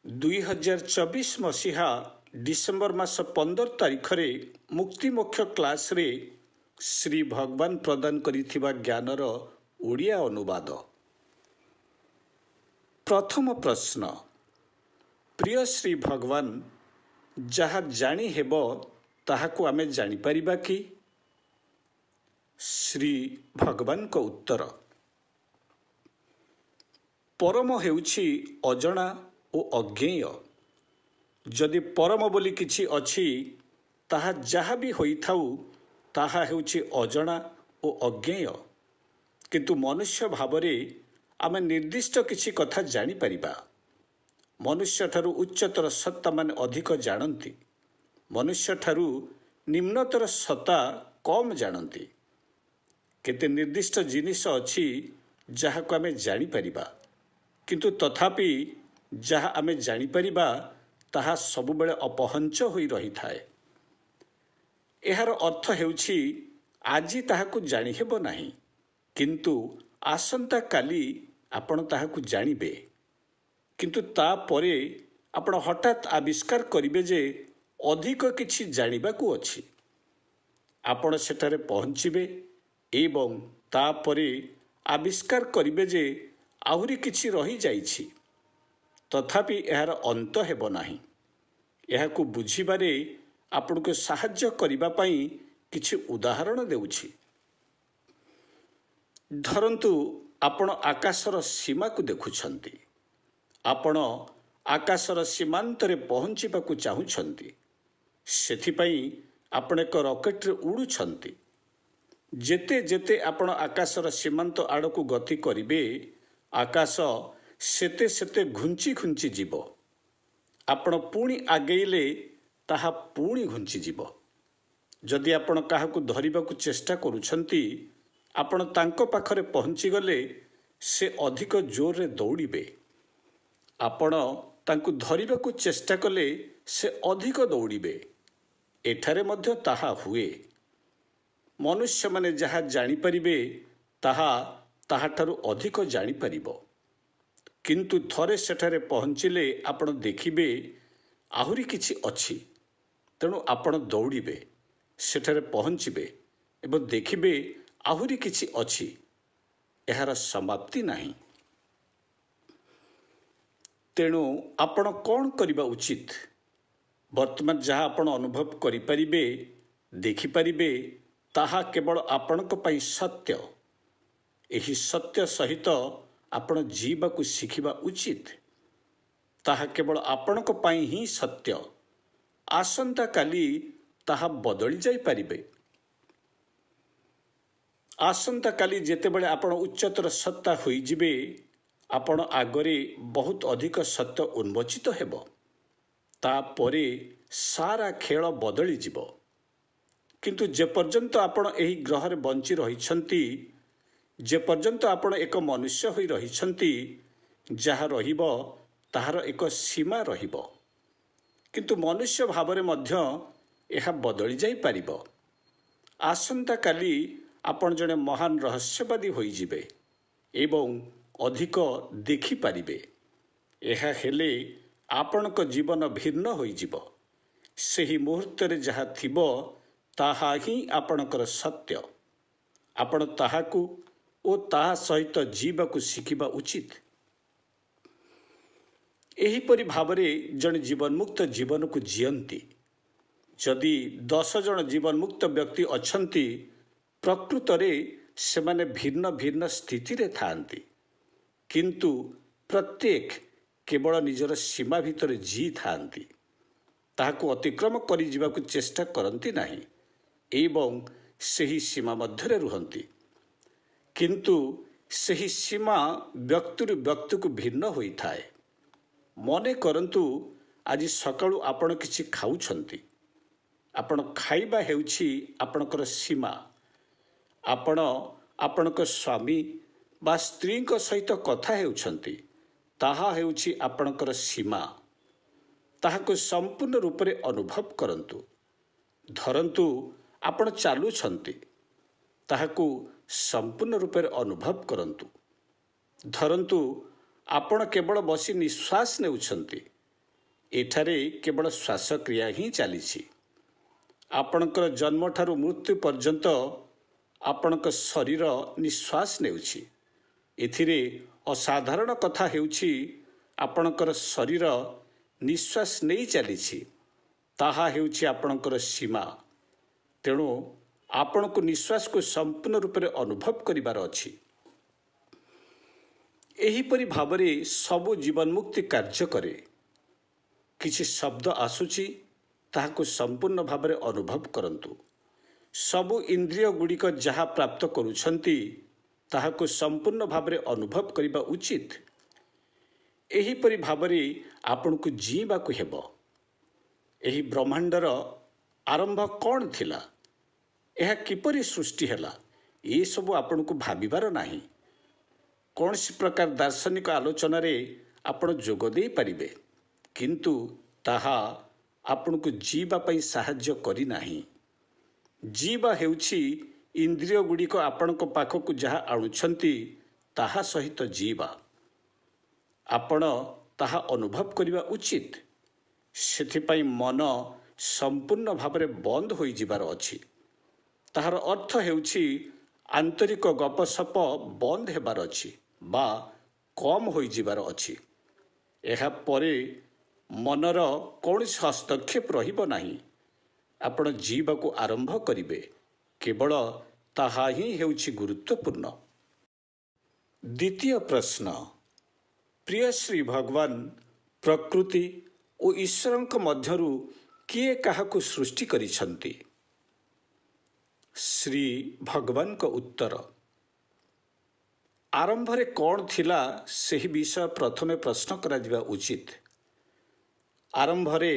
2024 ମସିହା ଡିସେମ୍ବର ମାସ 15 ତାରିଖରେ ମୁକ୍ତିମୋକ୍ଷ କ୍ଲାସରେ ଶ୍ରୀ ଭଗବାନ ପ୍ରଦାନ କରିଥିବା ଜ୍ଞାନର ଓଡ଼ିଆ ଅନୁବାଦ। ପ୍ରଥମ ପ୍ରଶ୍ନ, ପ୍ରିୟ ଶ୍ରୀ ଭଗବାନ, ଯାହା ଜାଣି ହେବ ତାହାକୁ ଆମେ ଜାଣିପାରିବା କି? ଶ୍ରୀ ଭଗବାନଙ୍କ ଉତ୍ତର, ପରମ ହେଉଛି ଅଜଣା ଓ ଅଜ୍ଞେୟ। ଯଦି ପରମ ବୋଲି କିଛି ଅଛି, ତାହା ଯାହା ବି ହୋଇଥାଉ ତାହା ହେଉଛି ଅଜଣା ଓ ଅଜ୍ଞେୟ। କିନ୍ତୁ ମନୁଷ୍ୟ ଭାବରେ ଆମେ ନିର୍ଦ୍ଦିଷ୍ଟ କିଛି କଥା ଜାଣିପାରିବା। ମନୁଷ୍ୟଠାରୁ ଉଚ୍ଚତର ସତ୍ତାମାନେ ଅଧିକ ଜାଣନ୍ତି, ମନୁଷ୍ୟଠାରୁ ନିମ୍ନତର ସତ୍ତା କମ୍ ଜାଣନ୍ତି। କେତେ ନିର୍ଦ୍ଦିଷ୍ଟ ଜିନିଷ ଅଛି ଯାହାକୁ ଆମେ ଜାଣିପାରିବା, କିନ୍ତୁ ତଥାପି ଯାହା ଆମେ ଜାଣିପାରିବା ତାହା ସବୁବେଳେ ଅପହଞ୍ଚ ହୋଇ ରହିଥାଏ। ଏହାର ଅର୍ଥ ହେଉଛି ଆଜି ତାହାକୁ ଜାଣିହେବ ନାହିଁ, କିନ୍ତୁ ଆସନ୍ତାକାଲି ଆପଣ ତାହାକୁ ଜାଣିବେ। କିନ୍ତୁ ତାପରେ ଆପଣ ହଠାତ୍ ଆବିଷ୍କାର କରିବେ ଯେ ଅଧିକ କିଛି ଜାଣିବାକୁ ଅଛି। ଆପଣ ସେଠାରେ ପହଞ୍ଚିବେ ଏବଂ ତାପରେ ଆବିଷ୍କାର କରିବେ ଯେ ଆହୁରି କିଛି ରହିଯାଇଛି। ତଥାପି ଏହାର ଅନ୍ତ ହେବ ନାହିଁ। ଏହାକୁ ବୁଝିବାରେ ଆପଣଙ୍କୁ ସାହାଯ୍ୟ କରିବା ପାଇଁ କିଛି ଉଦାହରଣ ଦେଉଛି। ଧରନ୍ତୁ ଆପଣ ଆକାଶର ସୀମାକୁ ଦେଖୁଛନ୍ତି। ଆପଣ ଆକାଶର ସୀମାନ୍ତରେ ପହଞ୍ଚିବାକୁ ଚାହୁଁଛନ୍ତି। ସେଥିପାଇଁ ଆପଣ ଏକ ରକେଟରେ ଉଡ଼ୁଛନ୍ତି। ଯେତେ ଯେତେ ଆପଣ ଆକାଶର ସୀମାନ୍ତ ଆଡ଼କୁ ଗତି କରିବେ, ଆକାଶ ସେତେ ସେତେ ଘୁଞ୍ଚି ଘୁଞ୍ଚି ଯିବ। ଆପଣ ପୁଣି ଆଗେଇଲେ ତାହା ପୁଣି ଘୁଞ୍ଚିଯିବ। ଯଦି ଆପଣ କାହାକୁ ଧରିବାକୁ ଚେଷ୍ଟା କରୁଛନ୍ତି, ଆପଣ ତାଙ୍କ ପାଖରେ ପହଞ୍ଚିଗଲେ ସେ ଅଧିକ ଜୋରରେ ଦୌଡ଼ିବେ। ଆପଣ ତାଙ୍କୁ ଧରିବାକୁ ଚେଷ୍ଟା କଲେ ସେ ଅଧିକ ଦୌଡ଼ିବେ। ଏଠାରେ ମଧ୍ୟ ତାହା ହୁଏ। ମନୁଷ୍ୟମାନେ ଯାହା ଜାଣିପାରିବେ ତାହା ତାହାଠାରୁ ଅଧିକ ଜାଣିପାରିବ। କିନ୍ତୁ ଥରେ ସେଠାରେ ପହଞ୍ଚିଲେ ଆପଣ ଦେଖିବେ ଆହୁରି କିଛି ଅଛି। ତେଣୁ ଆପଣ ଦୌଡ଼ିବେ, ସେଠାରେ ପହଞ୍ଚିବେ ଏବଂ ଦେଖିବେ ଆହୁରି କିଛି ଅଛି। ଏହାର ସମାପ୍ତି ନାହିଁ। ତେଣୁ ଆପଣ କ'ଣ କରିବା ଉଚିତ? ବର୍ତ୍ତମାନ ଯାହା ଆପଣ ଅନୁଭବ କରିପାରିବେ, ଦେଖିପାରିବେ, ତାହା କେବଳ ଆପଣଙ୍କ ପାଇଁ ସତ୍ୟ। ଏହି ସତ୍ୟ ସହିତ ଆପଣ ଯିବାକୁ ଶିଖିବା ଉଚିତ। ତାହା କେବଳ ଆପଣଙ୍କ ପାଇଁ ହିଁ ସତ୍ୟ। ଆସନ୍ତାକାଲି ତାହା ବଦଳି ଯାଇପାରିବେ। ଆସନ୍ତାକାଲି ଯେତେବେଳେ ଆପଣ ଉଚ୍ଚତର ସତ୍ତା ହୋଇଯିବେ, ଆପଣ ଆଗରେ ବହୁତ ଅଧିକ ସତ୍ୟ ଉନ୍ମୋଚିତ ହେବ। ତାପରେ ସାରା ଖେଳ ବଦଳିଯିବ। କିନ୍ତୁ ଯେପର୍ଯ୍ୟନ୍ତ ଆପଣ ଏହି ଗ୍ରହରେ ବଞ୍ଚି ରହିଛନ୍ତି, ଯେପର୍ଯ୍ୟନ୍ତ ଆପଣ ଏକ ମନୁଷ୍ୟ ହୋଇ ରହିଛନ୍ତି, ଯାହା ରହିବ ତାହାର ଏକ ସୀମା ରହିବ। କିନ୍ତୁ ମନୁଷ୍ୟ ଭାବରେ ମଧ୍ୟ ଏହା ବଦଳି ଯାଇପାରିବ। ଆସନ୍ତାକାଲି ଆପଣ ଜଣେ ମହାନ ରହସ୍ୟବାଦୀ ହୋଇଯିବେ ଏବଂ ଅଧିକ ଦେଖିପାରିବେ। ଏହା ହେଲେ ଆପଣଙ୍କ ଜୀବନ ଭିନ୍ନ ହୋଇଯିବ। ସେହି ମୁହୂର୍ତ୍ତରେ ଯାହା ଥିବ ତାହା ହିଁ ଆପଣଙ୍କର ସତ୍ୟ। ଆପଣ ତାହାକୁ ଓ ତାହା ସହିତ ଯିବାକୁ ଶିଖିବା ଉଚିତ। ଏହିପରି ଭାବରେ ଜଣେ ଜୀବନମୁକ୍ତ ଜୀବନକୁ ଜିଅନ୍ତି। ଯଦି 10 ଜଣ ଜୀବନମୁକ୍ତ ବ୍ୟକ୍ତି ଅଛନ୍ତି, ପ୍ରକୃତରେ ସେମାନେ ଭିନ୍ନ ଭିନ୍ନ ସ୍ଥିତିରେ ଥାଆନ୍ତି, କିନ୍ତୁ ପ୍ରତ୍ୟେକ କେବଳ ନିଜର ସୀମା ଭିତରେ ଜିଇଥାନ୍ତି। ତାହାକୁ ଅତିକ୍ରମ କରିଯିବାକୁ ଚେଷ୍ଟା କରନ୍ତି ନାହିଁ ଏବଂ ସେହି ସୀମା ମଧ୍ୟରେ ରୁହନ୍ତି। କିନ୍ତୁ ସେହି ସୀମା ବ୍ୟକ୍ତିରୁ ବ୍ୟକ୍ତିକୁ ଭିନ୍ନ ହୋଇଥାଏ। ମନେ କରନ୍ତୁ, ଆଜି ସକାଳୁ ଆପଣ କିଛି ଖାଉଛନ୍ତି। ଆପଣ ଖାଇବା ହେଉଛି ଆପଣଙ୍କର ସୀମା। ଆପଣ ଆପଣଙ୍କ ସ୍ୱାମୀ ବା ସ୍ତ୍ରୀଙ୍କ ସହିତ କଥା ହେଉଛନ୍ତି, ତାହା ହେଉଛି ଆପଣଙ୍କର ସୀମା। ତାହାକୁ ସମ୍ପୂର୍ଣ୍ଣ ରୂପରେ ଅନୁଭବ କରନ୍ତୁ। ଧରନ୍ତୁ ଆପଣ ଚାଲୁଛନ୍ତି, ତାହାକୁ ସମ୍ପୂର୍ଣ୍ଣ ରୂପରେ ଅନୁଭବ କରନ୍ତୁ। ଧରନ୍ତୁ ଆପଣ କେବଳ ବସି ନିଶ୍ୱାସ ନେଉଛନ୍ତି, ଏଠାରେ କେବଳ ଶ୍ୱାସକ୍ରିୟା ହିଁ ଚାଲିଛି। ଆପଣଙ୍କର ଜନ୍ମଠାରୁ ମୃତ୍ୟୁ ପର୍ଯ୍ୟନ୍ତ ଆପଣଙ୍କ ଶରୀର ନିଶ୍ୱାସ ନେଉଛି। ଏଥିରେ ଅସାଧାରଣ କଥା ହେଉଛି ଆପଣଙ୍କର ଶରୀର ନିଶ୍ୱାସ ନେଇ ଚାଲିଛି। ତାହା ହେଉଛି ଆପଣଙ୍କର ସୀମା। ତେଣୁ ଆପଣଙ୍କୁ ନିଶ୍ୱାସକୁ ସମ୍ପୂର୍ଣ୍ଣ ରୂପରେ ଅନୁଭବ କରିବାର ଅଛି। ଏହିପରି ଭାବରେ ସବୁ ଜୀବନମୁକ୍ତି କାର୍ଯ୍ୟ କରେ। କିଛି ଶବ୍ଦ ଆସୁଛି, ତାହାକୁ ସମ୍ପୂର୍ଣ୍ଣ ଭାବରେ ଅନୁଭବ କରନ୍ତୁ। ସବୁ ଇନ୍ଦ୍ରିୟ ଗୁଡ଼ିକ ଯାହା ପ୍ରାପ୍ତ କରୁଛନ୍ତି ତାହାକୁ ସମ୍ପୂର୍ଣ୍ଣ ଭାବରେ ଅନୁଭବ କରିବା ଉଚିତ। ଏହିପରି ଭାବରେ ଆପଣଙ୍କୁ ଜୀଇବାକୁ ହେବ। ଏହି ବ୍ରହ୍ମାଣ୍ଡର ଆରମ୍ଭ କ'ଣ ଥିଲା, ଏହା କିପରି ସୃଷ୍ଟି ହେଲା, ଏସବୁ ଆପଣଙ୍କୁ ଭାବିବାର ନାହିଁ। କୌଣସି ପ୍ରକାର ଦାର୍ଶନିକ ଆଲୋଚନାରେ ଆପଣ ଯୋଗ ଦେଇପାରିବେ, କିନ୍ତୁ ତାହା ଆପଣଙ୍କୁ ଜୀଇବା ପାଇଁ ସାହାଯ୍ୟ କରିନାହିଁ। ଜୀବା ହେଉଛି ଇନ୍ଦ୍ରିୟ ଗୁଡ଼ିକ ଆପଣଙ୍କ ପାଖକୁ ଯାହା ଆଣୁଛନ୍ତି ତାହା ସହିତ ଜୀବା। ଆପଣ ତାହା ଅନୁଭବ କରିବା ଉଚିତ। ସେଥିପାଇଁ ମନ ସମ୍ପୂର୍ଣ୍ଣ ଭାବରେ ବନ୍ଦ ହୋଇଯିବାର ଅଛି। ତାହାର ଅର୍ଥ ହେଉଛି ଆନ୍ତରିକ ଗପସପ ବନ୍ଦ ହେବାର ଅଛି ବା କମ୍ ହୋଇଯିବାର ଅଛି। ଏହାପରେ ମନର କୌଣସି ହସ୍ତକ୍ଷେପ ରହିବ ନାହିଁ। ଆପଣ ଜୀବାକୁ ଆରମ୍ଭ କରିବେ। କେବଳ ତାହା ହିଁ ହେଉଛି ଗୁରୁତ୍ୱପୂର୍ଣ୍ଣ। ଦ୍ୱିତୀୟ ପ୍ରଶ୍ନ, ପ୍ରିୟ ଶ୍ରୀ ଭଗବାନ, ପ୍ରକୃତି ଓ ଈଶ୍ୱରଙ୍କ ମଧ୍ୟରୁ କିଏ କାହାକୁ ସୃଷ୍ଟି କରିଛନ୍ତି? ଶ୍ରୀ ଭଗବାନଙ୍କ ଉତ୍ତର, ଆରମ୍ଭରେ କ'ଣ ଥିଲା ସେହି ବିଷୟ ପ୍ରଥମେ ପ୍ରଶ୍ନ କରାଯିବା ଉଚିତ। ଆରମ୍ଭରେ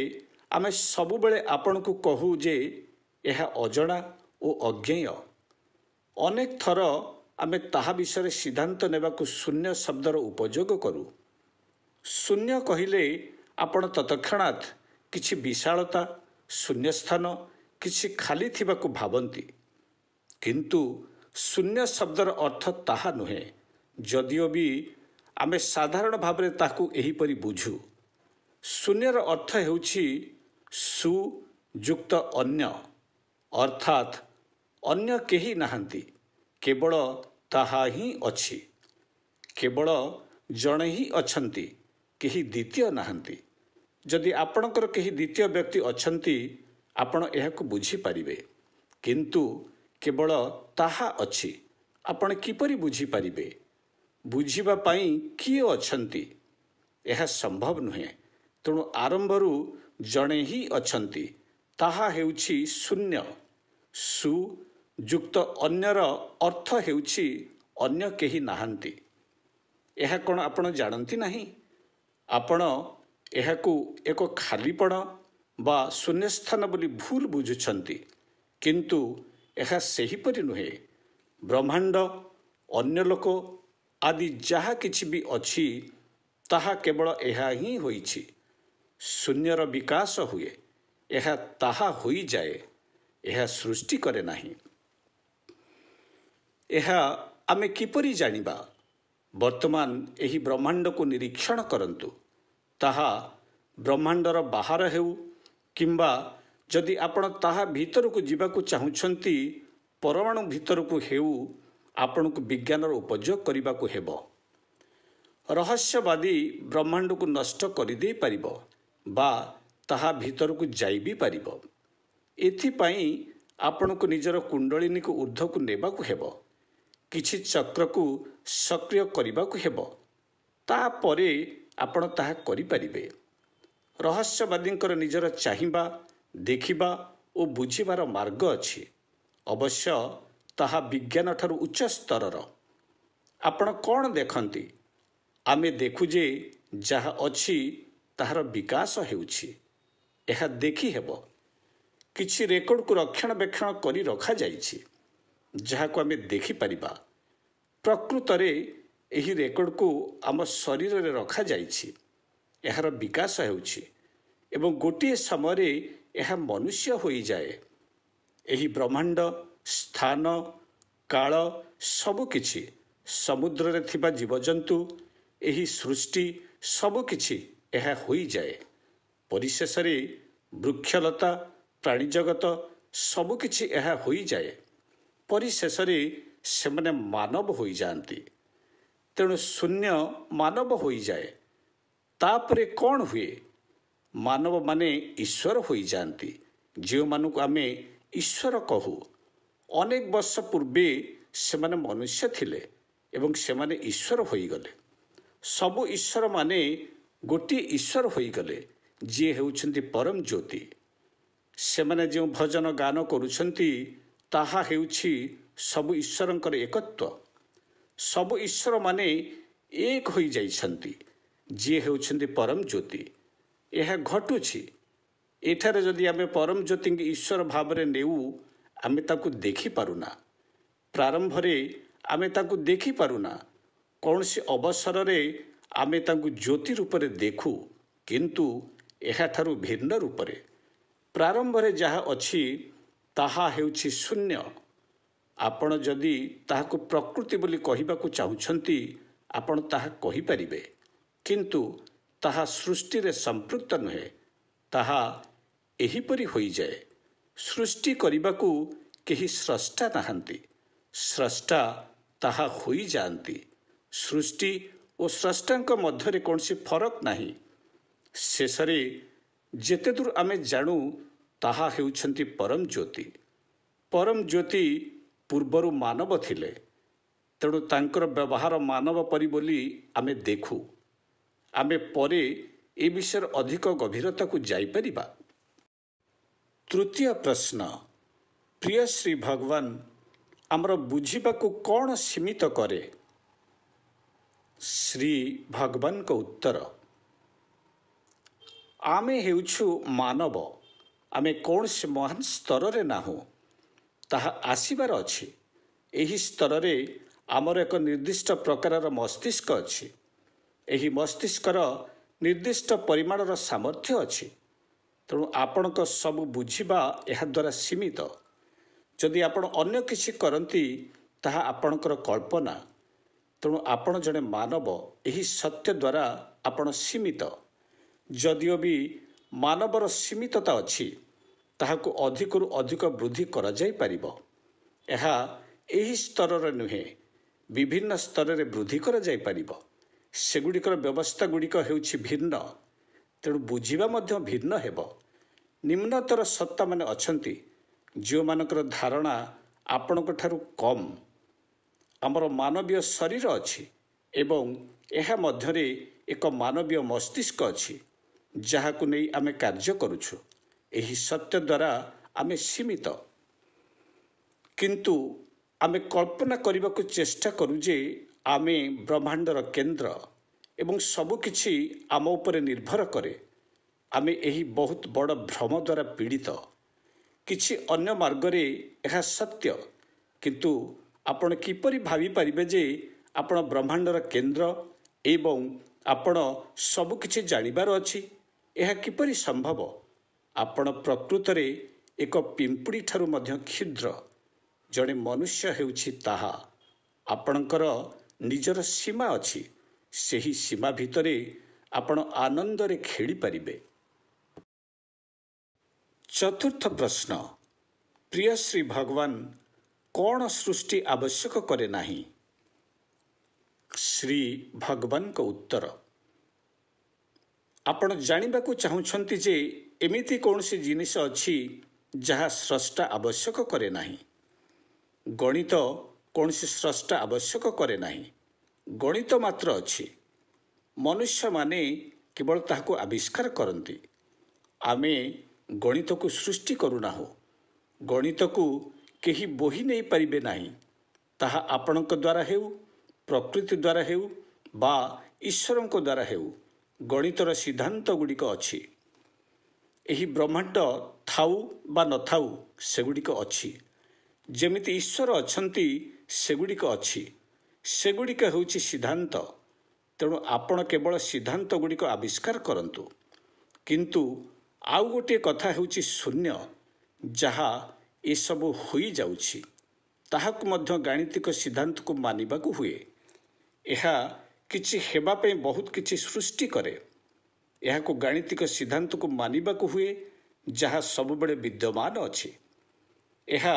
ଆମେ ସବୁବେଳେ ଆପଣଙ୍କୁ କହୁ ଯେ ଏହା ଅଜଣା ଓ ଅଜ୍ଞେୟ। ଅନେକ ଥର ଆମେ ତାହା ବିଷୟରେ ସିଦ୍ଧାନ୍ତ ନେବାକୁ ଶୂନ୍ୟ ଶବ୍ଦର ଉପଯୋଗ କରୁ। ଶୂନ୍ୟ କହିଲେ ଆପଣ ତତ୍କ୍ଷଣାତ୍ କିଛି ବିଶାଳତା, ଶୂନ୍ୟସ୍ଥାନ, କିଛି ଖାଲି ଥିବାକୁ ଭାବନ୍ତି। କିନ୍ତୁ ଶୂନ୍ୟ ଶବ୍ଦର ଅର୍ଥ ତାହା ନୁହେଁ, ଯଦିଓ ବି ଆମେ ସାଧାରଣ ଭାବରେ ତାକୁ ଏହିପରି ବୁଝୁ। ଶୂନ୍ୟର ଅର୍ଥ ହେଉଛି ସୁ ଯୁକ୍ତ ଅନ୍ୟ, ଅର୍ଥାତ୍ ଅନ୍ୟ କେହି ନାହାନ୍ତି, କେବଳ ତାହା ହିଁ ଅଛି। କେବଳ ଜଣେ ହିଁ ଅଛନ୍ତି, କେହି ଦ୍ୱିତୀୟ ନାହାନ୍ତି। ଯଦି ଆପଣଙ୍କର କେହି ଦ୍ୱିତୀୟ ବ୍ୟକ୍ତି ଅଛନ୍ତି, ଆପଣ ଏହାକୁ ବୁଝିପାରିବେ, କିନ୍ତୁ କେବଳ ତାହା ଅଛି। ଆପଣ କିପରି ବୁଝିପାରିବେ? ବୁଝିବା ପାଇଁ କିଏ ଅଛନ୍ତି? ଏହା ସମ୍ଭବ ନୁହେଁ। ତେଣୁ ଆରମ୍ଭରୁ ଜଣେ ହିଁ ଅଛନ୍ତି, ତାହା ହେଉଛି ଶୂନ୍ୟ। ସୁ ଯୁକ୍ତ ଅନ୍ୟର ଅର୍ଥ ହେଉଛି ଅନ୍ୟ କେହି ନାହାନ୍ତି। ଏହା କ'ଣ ଆପଣ ଜାଣନ୍ତି ନାହିଁ? ଆପଣ ଏହାକୁ ଏକ ଖାଲିପଣ ବା ଶୂନ୍ୟସ୍ଥାନ ବୋଲି ଭୁଲ ବୁଝୁଛନ୍ତି, କିନ୍ତୁ ଏହା ସେହିପରି ନୁହେଁ। ବ୍ରହ୍ମାଣ୍ଡ, ଅନ୍ୟ ଲୋକ ଆଦି ଯାହା କିଛି ବି ଅଛି, ତାହା କେବଳ ଏହା ହିଁ ହୋଇଛି। ଶୂନ୍ୟର ବିକାଶ ହୁଏ, ଏହା ତାହା ହୋଇଯାଏ, ଏହା ସୃଷ୍ଟି କରେ ନାହିଁ। ଏହା ଆମେ କିପରି ଜାଣିବା? ବର୍ତ୍ତମାନ ଏହି ବ୍ରହ୍ମାଣ୍ଡକୁ ନିରୀକ୍ଷଣ କରନ୍ତୁ। ତାହା ବ୍ରହ୍ମାଣ୍ଡର ବାହାର ହେଉ କିମ୍ବା ଯଦି ଆପଣ ତାହା ଭିତରକୁ ଯିବାକୁ ଚାହୁଁଛନ୍ତି, ପରମାଣୁ ଭିତରକୁ ହେଉ, ଆପଣଙ୍କୁ ବିଜ୍ଞାନର ଉପଯୋଗ କରିବାକୁ ହେବ। ରହସ୍ୟବାଦୀ ବ୍ରହ୍ମାଣ୍ଡକୁ ନଷ୍ଟ କରିଦେଇପାରିବ ବା ତାହା ଭିତରକୁ ଯାଇ ବି ପାରିବ। ଏଥିପାଇଁ ଆପଣଙ୍କୁ ନିଜର କୁଣ୍ଡଳିନୀକୁ ଊର୍ଦ୍ଧ୍ୱକୁ ନେବାକୁ ହେବ, କିଛି ଚକ୍ରକୁ ସକ୍ରିୟ କରିବାକୁ ହେବ। ତାପରେ ଆପଣ ତାହା କରିପାରିବେ। ରହସ୍ୟବାଦୀଙ୍କର ନିଜର ଚାହିଁବା, ଦେଖିବା ଓ ବୁଝିବାର ମାର୍ଗ ଅଛି। ଅବଶ୍ୟ ତାହା ବିଜ୍ଞାନ ଠାରୁ ଉଚ୍ଚ ସ୍ତରର। ଆପଣ କ'ଣ ଦେଖନ୍ତି? ଆମେ ଦେଖୁ ଯେ ଯାହା ଅଛି ତାହାର ବିକାଶ ହେଉଛି। ଏହା ଦେଖିହେବ। କିଛି ରେକର୍ଡକୁ ରକ୍ଷଣାବେକ୍ଷଣ କରି ରଖାଯାଇଛି, ଯାହାକୁ ଆମେ ଦେଖିପାରିବା। ପ୍ରକୃତରେ ଏହି ରେକର୍ଡକୁ ଆମ ଶରୀରରେ ରଖାଯାଇଛି। ଏହାର ବିକାଶ ହେଉଛି ଏବଂ ଗୋଟିଏ ସମୟରେ ଏହା ମନୁଷ୍ୟ ହୋଇଯାଏ। ଏହି ବ୍ରହ୍ମାଣ୍ଡ, ସ୍ଥାନ, କାଳ, ସବୁକିଛି, ସମୁଦ୍ରରେ ଥିବା ଜୀବଜନ୍ତୁ, ଏହି ସୃଷ୍ଟି ସବୁକିଛି ଏହା ହୋଇଯାଏ। ପରିଶେଷରେ ବୃକ୍ଷଲତା ପ୍ରାଣୀଜଗତ ସବୁକିଛି ଏହା ହୋଇଯାଏ। ପରିଶେଷରେ ସେମାନେ ମାନବ ହୋଇଯାଆନ୍ତି। ତେଣୁ ଶୂନ୍ୟ ମାନବ ହୋଇଯାଏ। ତାପରେ କ'ଣ ହୁଏ? ମାନବମାନେ ଈଶ୍ୱର ହୋଇଯାଆନ୍ତି, ଯେଉଁମାନଙ୍କୁ ଆମେ ଈଶ୍ୱର କହୁ। ଅନେକ ବର୍ଷ ପୂର୍ବେ ସେମାନେ ମନୁଷ୍ୟ ଥିଲେ ଏବଂ ସେମାନେ ଈଶ୍ୱର ହୋଇଗଲେ। ସବୁ ଈଶ୍ୱରମାନେ ଗୋଟିଏ ଈଶ୍ୱର ହୋଇଗଲେ, ଯିଏ ହେଉଛନ୍ତି ପରମ ଜ୍ୟୋତି। ସେମାନେ ଯେଉଁ ଭଜନ ଗାନ କରୁଛନ୍ତି ତାହା ହେଉଛି ସବୁ ଈଶ୍ୱରଙ୍କର ଏକତ୍ୱ। ସବୁ ଈଶ୍ୱରମାନେ ଏକ ହୋଇଯାଇଛନ୍ତି, ଯିଏ ହେଉଛନ୍ତି ପରମ ଜ୍ୟୋତି। ଏହା ଘଟୁଛି। ଏଠାରେ ଯଦି ଆମେ ପରମ ଜ୍ୟୋତିଙ୍କୁ ଈଶ୍ୱର ଭାବରେ ନେଉ, ଆମେ ତାକୁ ଦେଖିପାରୁନା। ପ୍ରାରମ୍ଭରେ ଆମେ ତାଙ୍କୁ ଦେଖିପାରୁନା। କୌଣସି ଅବସରରେ ଆମେ ତାଙ୍କୁ ଜ୍ୟୋତି ରୂପରେ ଦେଖୁ, କିନ୍ତୁ ଏହାଠାରୁ ଭିନ୍ନ ରୂପରେ। ପ୍ରାରମ୍ଭରେ ଯାହା ଅଛି ତାହା ହେଉଛି ଶୂନ୍ୟ। ଆପଣ ଯଦି ତାହାକୁ ପ୍ରକୃତି ବୋଲି କହିବାକୁ ଚାହୁଁଛନ୍ତି, ଆପଣ ତାହା କହିପାରିବେ, କିନ୍ତୁ ତାହା ସୃଷ୍ଟିରେ ସମ୍ପୃକ୍ତ ନୁହେଁ। ତାହା ଏହିପରି ହୋଇଯାଏ। ସୃଷ୍ଟି କରିବାକୁ କେହି ସ୍ରଷ୍ଟା ନାହାନ୍ତି, ସ୍ରଷ୍ଟା ତାହା ହୋଇଯାଆନ୍ତି। ସୃଷ୍ଟି ଓ ସ୍ରଷ୍ଟାଙ୍କ ମଧ୍ୟରେ କୌଣସି ଫରକ ନାହିଁ। ଶେଷରେ ଯେତେଦୂର ଆମେ ଜାଣୁ, ତାହା ହେଉଛନ୍ତି ପରମ ଜ୍ୟୋତି। ପରମ ଜ୍ୟୋତି ପୂର୍ବରୁ ମାନବ ଥିଲେ, ତେଣୁ ତାଙ୍କର ବ୍ୟବହାର ମାନବ ପରି ବୋଲି ଆମେ ଦେଖୁ। ଆମେ ପରେ ଏ ବିଷୟରେ ଅଧିକ ଗଭୀରତାକୁ ଯାଇପାରିବା। ତୃତୀୟ ପ୍ରଶ୍ନ, ପ୍ରିୟ ଶ୍ରୀ ଭଗବାନ, ଆମର ବୁଝିବାକୁ କ'ଣ ସୀମିତ କରେ? ଶ୍ରୀ ଭଗବାନଙ୍କ ଉତ୍ତର, ଆମେ ହେଉଛୁ ମାନବ। ଆମେ କୌଣସି ମହାନ ସ୍ତରରେ ନାହୁଁ। ତାହା ଆସିବାର ଅଛି। ଏହି ସ୍ତରରେ ଆମର ଏକ ନିର୍ଦ୍ଦିଷ୍ଟ ପ୍ରକାରର ମସ୍ତିଷ୍କ ଅଛି। ଏହି ମସ୍ତିଷ୍କର ନିର୍ଦ୍ଦିଷ୍ଟ ପରିମାଣର ସାମର୍ଥ୍ୟ ଅଛି। ତେଣୁ ଆପଣଙ୍କ ସବୁ ବୁଝିବା ଏହାଦ୍ୱାରା ସୀମିତ। ଯଦି ଆପଣ ଅନ୍ୟ କିଛି କରନ୍ତି, ତାହା ଆପଣଙ୍କର କଳ୍ପନା। ତେଣୁ ଆପଣ ଜଣେ ମାନବ। ଏହି ସତ୍ୟ ଦ୍ୱାରା ଆପଣ ସୀମିତ। ଯଦିଓ ବି ମାନବର ସୀମିତତା ଅଛି, ତାହାକୁ ଅଧିକରୁ ଅଧିକ ବୃଦ୍ଧି କରାଯାଇପାରିବ। ଏହା ଏହି ସ୍ତରରେ ନୁହେଁ, ବିଭିନ୍ନ ସ୍ତରରେ ବୃଦ୍ଧି କରାଯାଇପାରିବ। ସେଗୁଡ଼ିକର ବ୍ୟବସ୍ଥା ଗୁଡ଼ିକ ହେଉଛି ଭିନ୍ନ, ତେଣୁ ବୁଝିବା ମଧ୍ୟ ଭିନ୍ନ ହେବ। ନିମ୍ନତର ସତ୍ତାମାନେ ଅଛନ୍ତି, ଯେଉଁମାନଙ୍କର ଧାରଣା ଆପଣଙ୍କ ଠାରୁ କମ୍। ଆମର ମାନବୀୟ ଶରୀର ଅଛି ଏବଂ ଏହା ମଧ୍ୟରେ ଏକ ମାନବୀୟ ମସ୍ତିଷ୍କ ଅଛି, ଯାହାକୁ ନେଇ ଆମେ କାର୍ଯ୍ୟ କରୁଛୁ। ଏହି ସତ୍ୟ ଦ୍ୱାରା ଆମେ ସୀମିତ। କିନ୍ତୁ ଆମେ କଳ୍ପନା କରିବାକୁ ଚେଷ୍ଟା କରୁ ଯେ ଆମେ ବ୍ରହ୍ମାଣ୍ଡର କେନ୍ଦ୍ର ଏବଂ ସବୁକିଛି ଆମ ଉପରେ ନିର୍ଭର କରେ। ଆମେ ଏହି ବହୁତ ବଡ଼ ଭ୍ରମ ଦ୍ୱାରା ପୀଡ଼ିତ। କିଛି ଅନ୍ୟ ମାର୍ଗରେ ଏହା ସତ୍ୟ, କିନ୍ତୁ ଆପଣ କିପରି ଭାବିପାରିବେ ଯେ ଆପଣ ବ୍ରହ୍ମାଣ୍ଡର କେନ୍ଦ୍ର ଏବଂ ଆପଣ ସବୁକିଛି ଜାଣିବାର ଅଛି? ଏହା କିପରି ସମ୍ଭବ? ଆପଣ ପ୍ରକୃତରେ ଏକ ପିମ୍ପୁଡ଼ି ଠାରୁ ମଧ୍ୟ କ୍ଷୁଦ୍ର। ଜଣେ ମନୁଷ୍ୟ ହେଉଛି ତାହା। ଆପଣଙ୍କର ନିଜର ସୀମା ଅଛି। ସେହି ସୀମା ଭିତରେ ଆପଣ ଆନନ୍ଦରେ ଖେଳିପାରିବେ। ଚତୁର୍ଥ ପ୍ରଶ୍ନ, ପ୍ରିୟ ଶ୍ରୀ ଭଗବାନ, କ'ଣ ସୃଷ୍ଟି ଆବଶ୍ୟକ କରେ ନାହିଁ? ଶ୍ରୀ ଭଗବାନଙ୍କ ଉତ୍ତର, ଆପଣ ଜାଣିବାକୁ ଚାହୁଁଛନ୍ତି ଯେ ଏମିତି କୌଣସି ଜିନିଷ ଅଛି ଯାହା ସ୍ରଷ୍ଟା ଆବଶ୍ୟକ କରେ ନାହିଁ। ଗଣିତ କୌଣସି ସ୍ରଷ୍ଟା ଆବଶ୍ୟକ କରେ ନାହିଁ। ଗଣିତ ମାତ୍ର ଅଛି। ମନୁଷ୍ୟମାନେ କେବଳ ତାହାକୁ ଆବିଷ୍କାର କରନ୍ତି। ଆମେ ଗଣିତକୁ ସୃଷ୍ଟି କରୁନାହୁଁ। ଗଣିତକୁ କେହି ବୋହି ନେଇପାରିବେ ନାହିଁ। ତାହା ଆପଣଙ୍କ ଦ୍ୱାରା ହେଉ, ପ୍ରକୃତି ଦ୍ୱାରା ହେଉ ବା ଈଶ୍ୱରଙ୍କ ଦ୍ୱାରା ହେଉ, ଗଣିତର ସିଦ୍ଧାନ୍ତ ଗୁଡ଼ିକ ଅଛି। ଏହି ବ୍ରହ୍ମାଣ୍ଡ ଥାଉ ବା ନଥାଉ, ସେଗୁଡ଼ିକ ଅଛି। ଯେମିତି ଈଶ୍ୱର ଅଛନ୍ତି, ସେଗୁଡ଼ିକ ଅଛି। ସେଗୁଡ଼ିକ ହେଉଛି ସିଦ୍ଧାନ୍ତ। ତେଣୁ ଆପଣ କେବଳ ସିଦ୍ଧାନ୍ତ ଗୁଡ଼ିକ ଆବିଷ୍କାର କରନ୍ତୁ। କିନ୍ତୁ ଆଉ ଗୋଟିଏ କଥା ହେଉଛି ଶୂନ୍ୟ, ଯାହା ଏସବୁ ହୋଇଯାଉଛି। ତାହାକୁ ମଧ୍ୟ ଗାଣିତିକ ସିଦ୍ଧାନ୍ତକୁ ମାନିବାକୁ ହୁଏ। ଏହା କିଛି ହେବା ପାଇଁ ବହୁତ କିଛି ସୃଷ୍ଟି କରେ। ଏହାକୁ ଗାଣିତିକ ସିଦ୍ଧାନ୍ତକୁ ମାନିବାକୁ ହୁଏ ଯାହା ସବୁବେଳେ ବିଦ୍ୟମାନ ଅଛି। ଏହା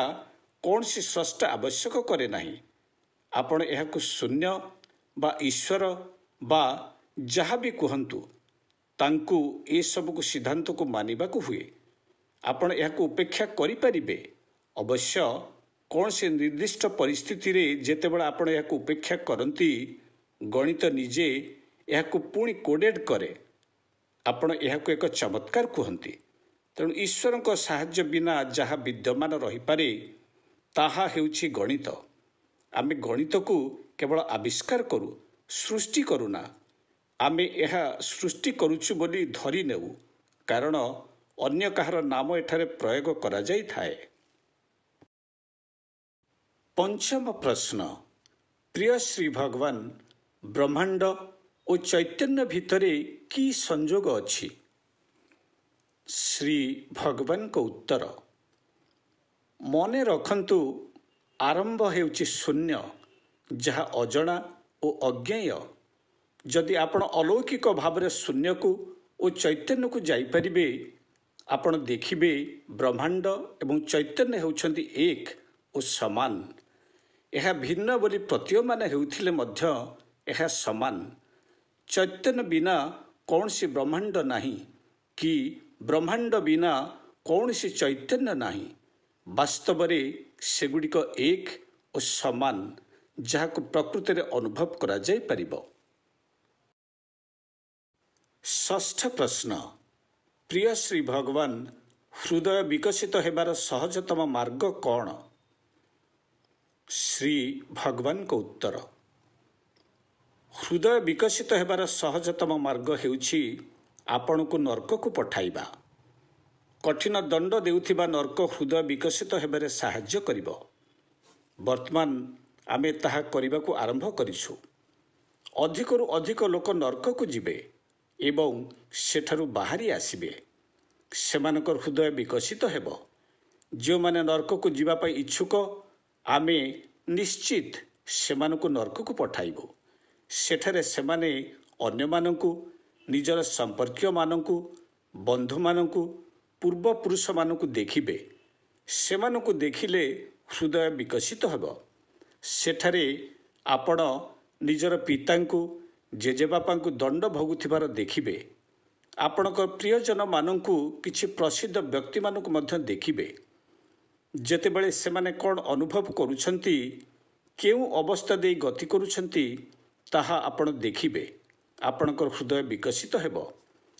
କୌଣସି ସ୍ରଷ୍ଟା ଆବଶ୍ୟକ କରେ ନାହିଁ। ଆପଣ ଏହାକୁ ଶୂନ୍ୟ ବା ଈଶ୍ୱର ବା ଯାହା ବି କୁହନ୍ତୁ, ତାଙ୍କୁ ଏସବୁକୁ ସିଦ୍ଧାନ୍ତକୁ ମାନିବାକୁ ହୁଏ। ଆପଣ ଏହାକୁ ଉପେକ୍ଷା କରିପାରିବେ। ଅବଶ୍ୟ କୌଣସି ନିର୍ଦ୍ଦିଷ୍ଟ ପରିସ୍ଥିତିରେ ଯେତେବେଳେ ଆପଣ ଏହାକୁ ଉପେକ୍ଷା କରନ୍ତି, ଗଣିତ ନିଜେ ଏହାକୁ ପୁଣି କୋଡେଡ୍ କରେ। ଆପଣ ଏହାକୁ ଏକ ଚମତ୍କାର କୁହନ୍ତି। ତେଣୁ ଈଶ୍ୱରଙ୍କ ସାହାଯ୍ୟ ବିନା ଯାହା ବିଦ୍ୟମାନ ରହିପାରେ ତାହା ହେଉଛି ଗଣିତ। ଆମେ ଗଣିତକୁ କେବଳ ଆବିଷ୍କାର କରୁ, ସୃଷ୍ଟି କରୁନା। ଆମେ ଏହା ସୃଷ୍ଟି କରୁଛୁ ବୋଲି ଧରି ନେଉ, କାରଣ ଅନ୍ୟ କାହାର ନାମ ଏଠାରେ ପ୍ରୟୋଗ କରାଯାଇଥାଏ। ପଞ୍ଚମ ପ୍ରଶ୍ନ, ପ୍ରିୟ ଶ୍ରୀ ଭଗବାନ, ବ୍ରହ୍ମାଣ୍ଡ ଓ ଚୈତନ୍ୟ ଭିତରେ କି ସଂଯୋଗ ଅଛି? ଶ୍ରୀ ଭଗବାନଙ୍କ ଉତ୍ତର, ମନେ ରଖନ୍ତୁ, ଆରମ୍ଭ ହେଉଛି ଶୂନ୍ୟ, ଯାହା ଅଜଣା ଓ ଅଜ୍ଞେୟ। ଯଦି ଆପଣ ଅଲୌକିକ ଭାବରେ ଶୂନ୍ୟକୁ ଓ ଚୈତନ୍ୟକୁ ଯାଇପାରିବେ, ଆପଣ ଦେଖିବେ ବ୍ରହ୍ମାଣ୍ଡ ଏବଂ ଚୈତନ୍ୟ ହେଉଛନ୍ତି ଏକ ଓ ସମାନ। ଏହା ଭିନ୍ନ ବୋଲି ପ୍ରତୀୟମାନ ହେଉଥିଲେ ମଧ୍ୟ ଏହା ସମାନ। ଚୈତନ୍ୟ ବିନା କୌଣସି ବ୍ରହ୍ମାଣ୍ଡ ନାହିଁ କି ବ୍ରହ୍ମାଣ୍ଡ ବିନା କୌଣସି ଚୈତନ୍ୟ ନାହିଁ। ବାସ୍ତବରେ ସେଗୁଡ଼ିକ ଏକ ଓ ସମାନ, ଯାହାକୁ ପ୍ରକୃତରେ ଅନୁଭବ କରାଯାଇପାରିବ। ଷଷ୍ଠ ପ୍ରଶ୍ନ, ପ୍ରିୟ ଶ୍ରୀ ଭଗବାନ, ହୃଦୟ ବିକଶିତ ହେବାର ସହଜତମ ମାର୍ଗ କ'ଣ? ଶ୍ରୀ ଭଗବାନଙ୍କ ଉତ୍ତର, ହୃଦୟ ବିକଶିତ ହେବାର ସହଜତମ ମାର୍ଗ ହେଉଛି ଆପଣଙ୍କୁ ନର୍କକୁ ପଠାଇବା। କଠିନ ଦଣ୍ଡ ଦେଉଥିବା ନର୍କ ହୃଦୟ ବିକଶିତ ହେବାରେ ସାହାଯ୍ୟ କରିବ। ବର୍ତ୍ତମାନ ଆମେ ତାହା କରିବାକୁ ଆରମ୍ଭ କରିଛୁ। ଅଧିକରୁ ଅଧିକ ଲୋକ ନର୍କକୁ ଯିବେ ଏବଂ ସେଠାରୁ ବାହାରି ଆସିବେ। ସେମାନଙ୍କର ହୃଦୟ ବିକଶିତ ହେବ। ଯେଉଁମାନେ ନର୍କକୁ ଯିବା ପାଇଁ ଇଚ୍ଛୁକ, ଆମେ ନିଶ୍ଚିତ ସେମାନଙ୍କୁ ନର୍କକୁ ପଠାଇବୁ। ସେଠାରେ ସେମାନେ ଅନ୍ୟମାନଙ୍କୁ, ନିଜର ସମ୍ପର୍କୀୟମାନଙ୍କୁ, ବନ୍ଧୁମାନଙ୍କୁ, ପୂର୍ବପୁରୁଷମାନଙ୍କୁ ଦେଖିବେ। ସେମାନଙ୍କୁ ଦେଖିଲେ ହୃଦୟ ବିକଶିତ ହେବ। ସେଠାରେ ଆପଣ ନିଜର ପିତାଙ୍କୁ, ଜେଜେବାପାଙ୍କୁ ଦଣ୍ଡ ଭୋଗୁଥିବାର ଦେଖିବେ। ଆପଣଙ୍କ ପ୍ରିୟଜନମାନଙ୍କୁ, କିଛି ପ୍ରସିଦ୍ଧ ବ୍ୟକ୍ତିମାନଙ୍କୁ ମଧ୍ୟ ଦେଖିବେ। ଯେତେବେଳେ ସେମାନେ କ'ଣ ଅନୁଭବ କରୁଛନ୍ତି, କେଉଁ ଅବସ୍ଥା ଦେଇ ଗତି କରୁଛନ୍ତି, ତାହା ଆପଣ ଦେଖିବେ। ଆପଣଙ୍କର ହୃଦୟ ବିକଶିତ ହେବ।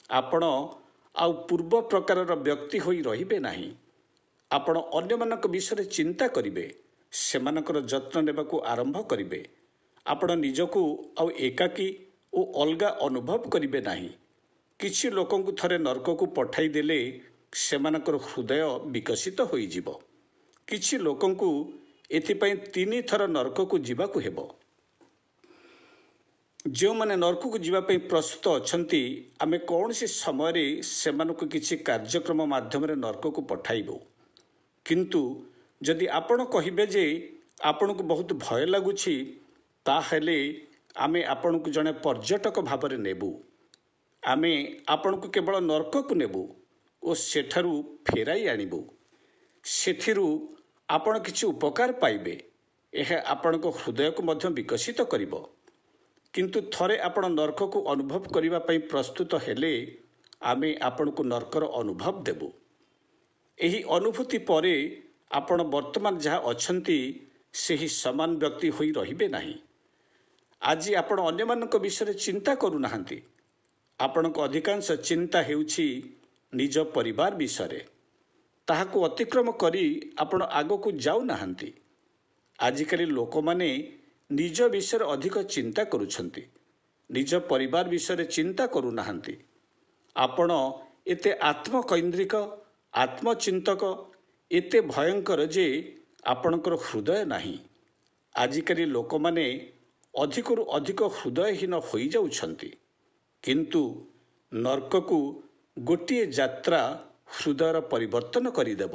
ଆପଣ ଆଉ ପୂର୍ବ ପ୍ରକାରର ବ୍ୟକ୍ତି ହୋଇ ରହିବେ ନାହିଁ। ଆପଣ ଅନ୍ୟମାନଙ୍କ ବିଷୟରେ ଚିନ୍ତା କରିବେ, ସେମାନଙ୍କର ଯତ୍ନ ନେବାକୁ ଆରମ୍ଭ କରିବେ। ଆପଣ ନିଜକୁ ଆଉ ଏକାକୀ ଓ ଅଲଗା ଅନୁଭବ କରିବେ ନାହିଁ। କିଛି ଲୋକଙ୍କୁ ଥରେ ନର୍କକୁ ପଠାଇଦେଲେ ସେମାନଙ୍କର ହୃଦୟ ବିକଶିତ ହୋଇଯିବ। କିଛି ଲୋକଙ୍କୁ ଏଥିପାଇଁ 3 ଥର ନର୍କକୁ ଯିବାକୁ ହେବ। ଯେଉଁମାନେ ନର୍କକୁ ଯିବା ପାଇଁ ପ୍ରସ୍ତୁତ ଅଛନ୍ତି, ଆମେ କୌଣସି ସମୟରେ ସେମାନଙ୍କୁ କିଛି କାର୍ଯ୍ୟକ୍ରମ ମାଧ୍ୟମରେ ନର୍କକୁ ପଠାଇବୁ। କିନ୍ତୁ ଯଦି ଆପଣ କହିବେ ଯେ ଆପଣଙ୍କୁ ବହୁତ ଭୟ ଲାଗୁଛି, ତାହେଲେ ଆମେ ଆପଣଙ୍କୁ ଜଣେ ପର୍ଯ୍ୟଟକ ଭାବରେ ନେବୁ। ଆମେ ଆପଣଙ୍କୁ କେବଳ ନର୍କକୁ ନେବୁ ଓ ସେଠାରୁ ଫେରାଇ ଆଣିବୁ। ସେଥିରୁ ଆପଣ କିଛି ଉପକାର ପାଇବେ। ଏହା ଆପଣଙ୍କ ହୃଦୟକୁ ମଧ୍ୟ ବିକଶିତ କରିବ। କିନ୍ତୁ ଥରେ ଆପଣ ନର୍କକୁ ଅନୁଭବ କରିବା ପାଇଁ ପ୍ରସ୍ତୁତ ହେଲେ, ଆମେ ଆପଣଙ୍କୁ ନର୍କର ଅନୁଭବ ଦେବୁ। ଏହି ଅନୁଭୂତି ପରେ ଆପଣ ବର୍ତ୍ତମାନ ଯାହା ଅଛନ୍ତି, ସେହି ସମାନ ବ୍ୟକ୍ତି ହୋଇ ରହିବେ ନାହିଁ। ଆଜି ଆପଣ ଅନ୍ୟମାନଙ୍କ ବିଷୟରେ ଚିନ୍ତା କରୁନାହାନ୍ତି। ଆପଣଙ୍କ ଅଧିକାଂଶ ଚିନ୍ତା ହେଉଛି ନିଜ ପରିବାର ବିଷୟରେ। ତାହାକୁ ଅତିକ୍ରମ କରି ଆପଣ ଆଗକୁ ଯାଉନାହାନ୍ତି। ଆଜିକାଲି ଲୋକମାନେ ନିଜ ବିଷୟରେ ଅଧିକ ଚିନ୍ତା କରୁଛନ୍ତି, ନିଜ ପରିବାର ବିଷୟରେ ଚିନ୍ତା କରୁନାହାନ୍ତି। ଆପଣ ଏତେ ଆତ୍ମକୈନ୍ଦ୍ରିକ, ଆତ୍ମଚିନ୍ତକ, ଏତେ ଭୟଙ୍କର ଯେ ଆପଣଙ୍କର ହୃଦୟ ନାହିଁ। ଆଜିକାଲି ଲୋକମାନେ ଅଧିକରୁ ଅଧିକ ହୃଦୟହୀନ ହୋଇଯାଉଛନ୍ତି। କିନ୍ତୁ ନର୍କକୁ ଗୋଟିଏ ଯାତ୍ରା ହୃଦୟର ପରିବର୍ତ୍ତନ କରିଦେବ।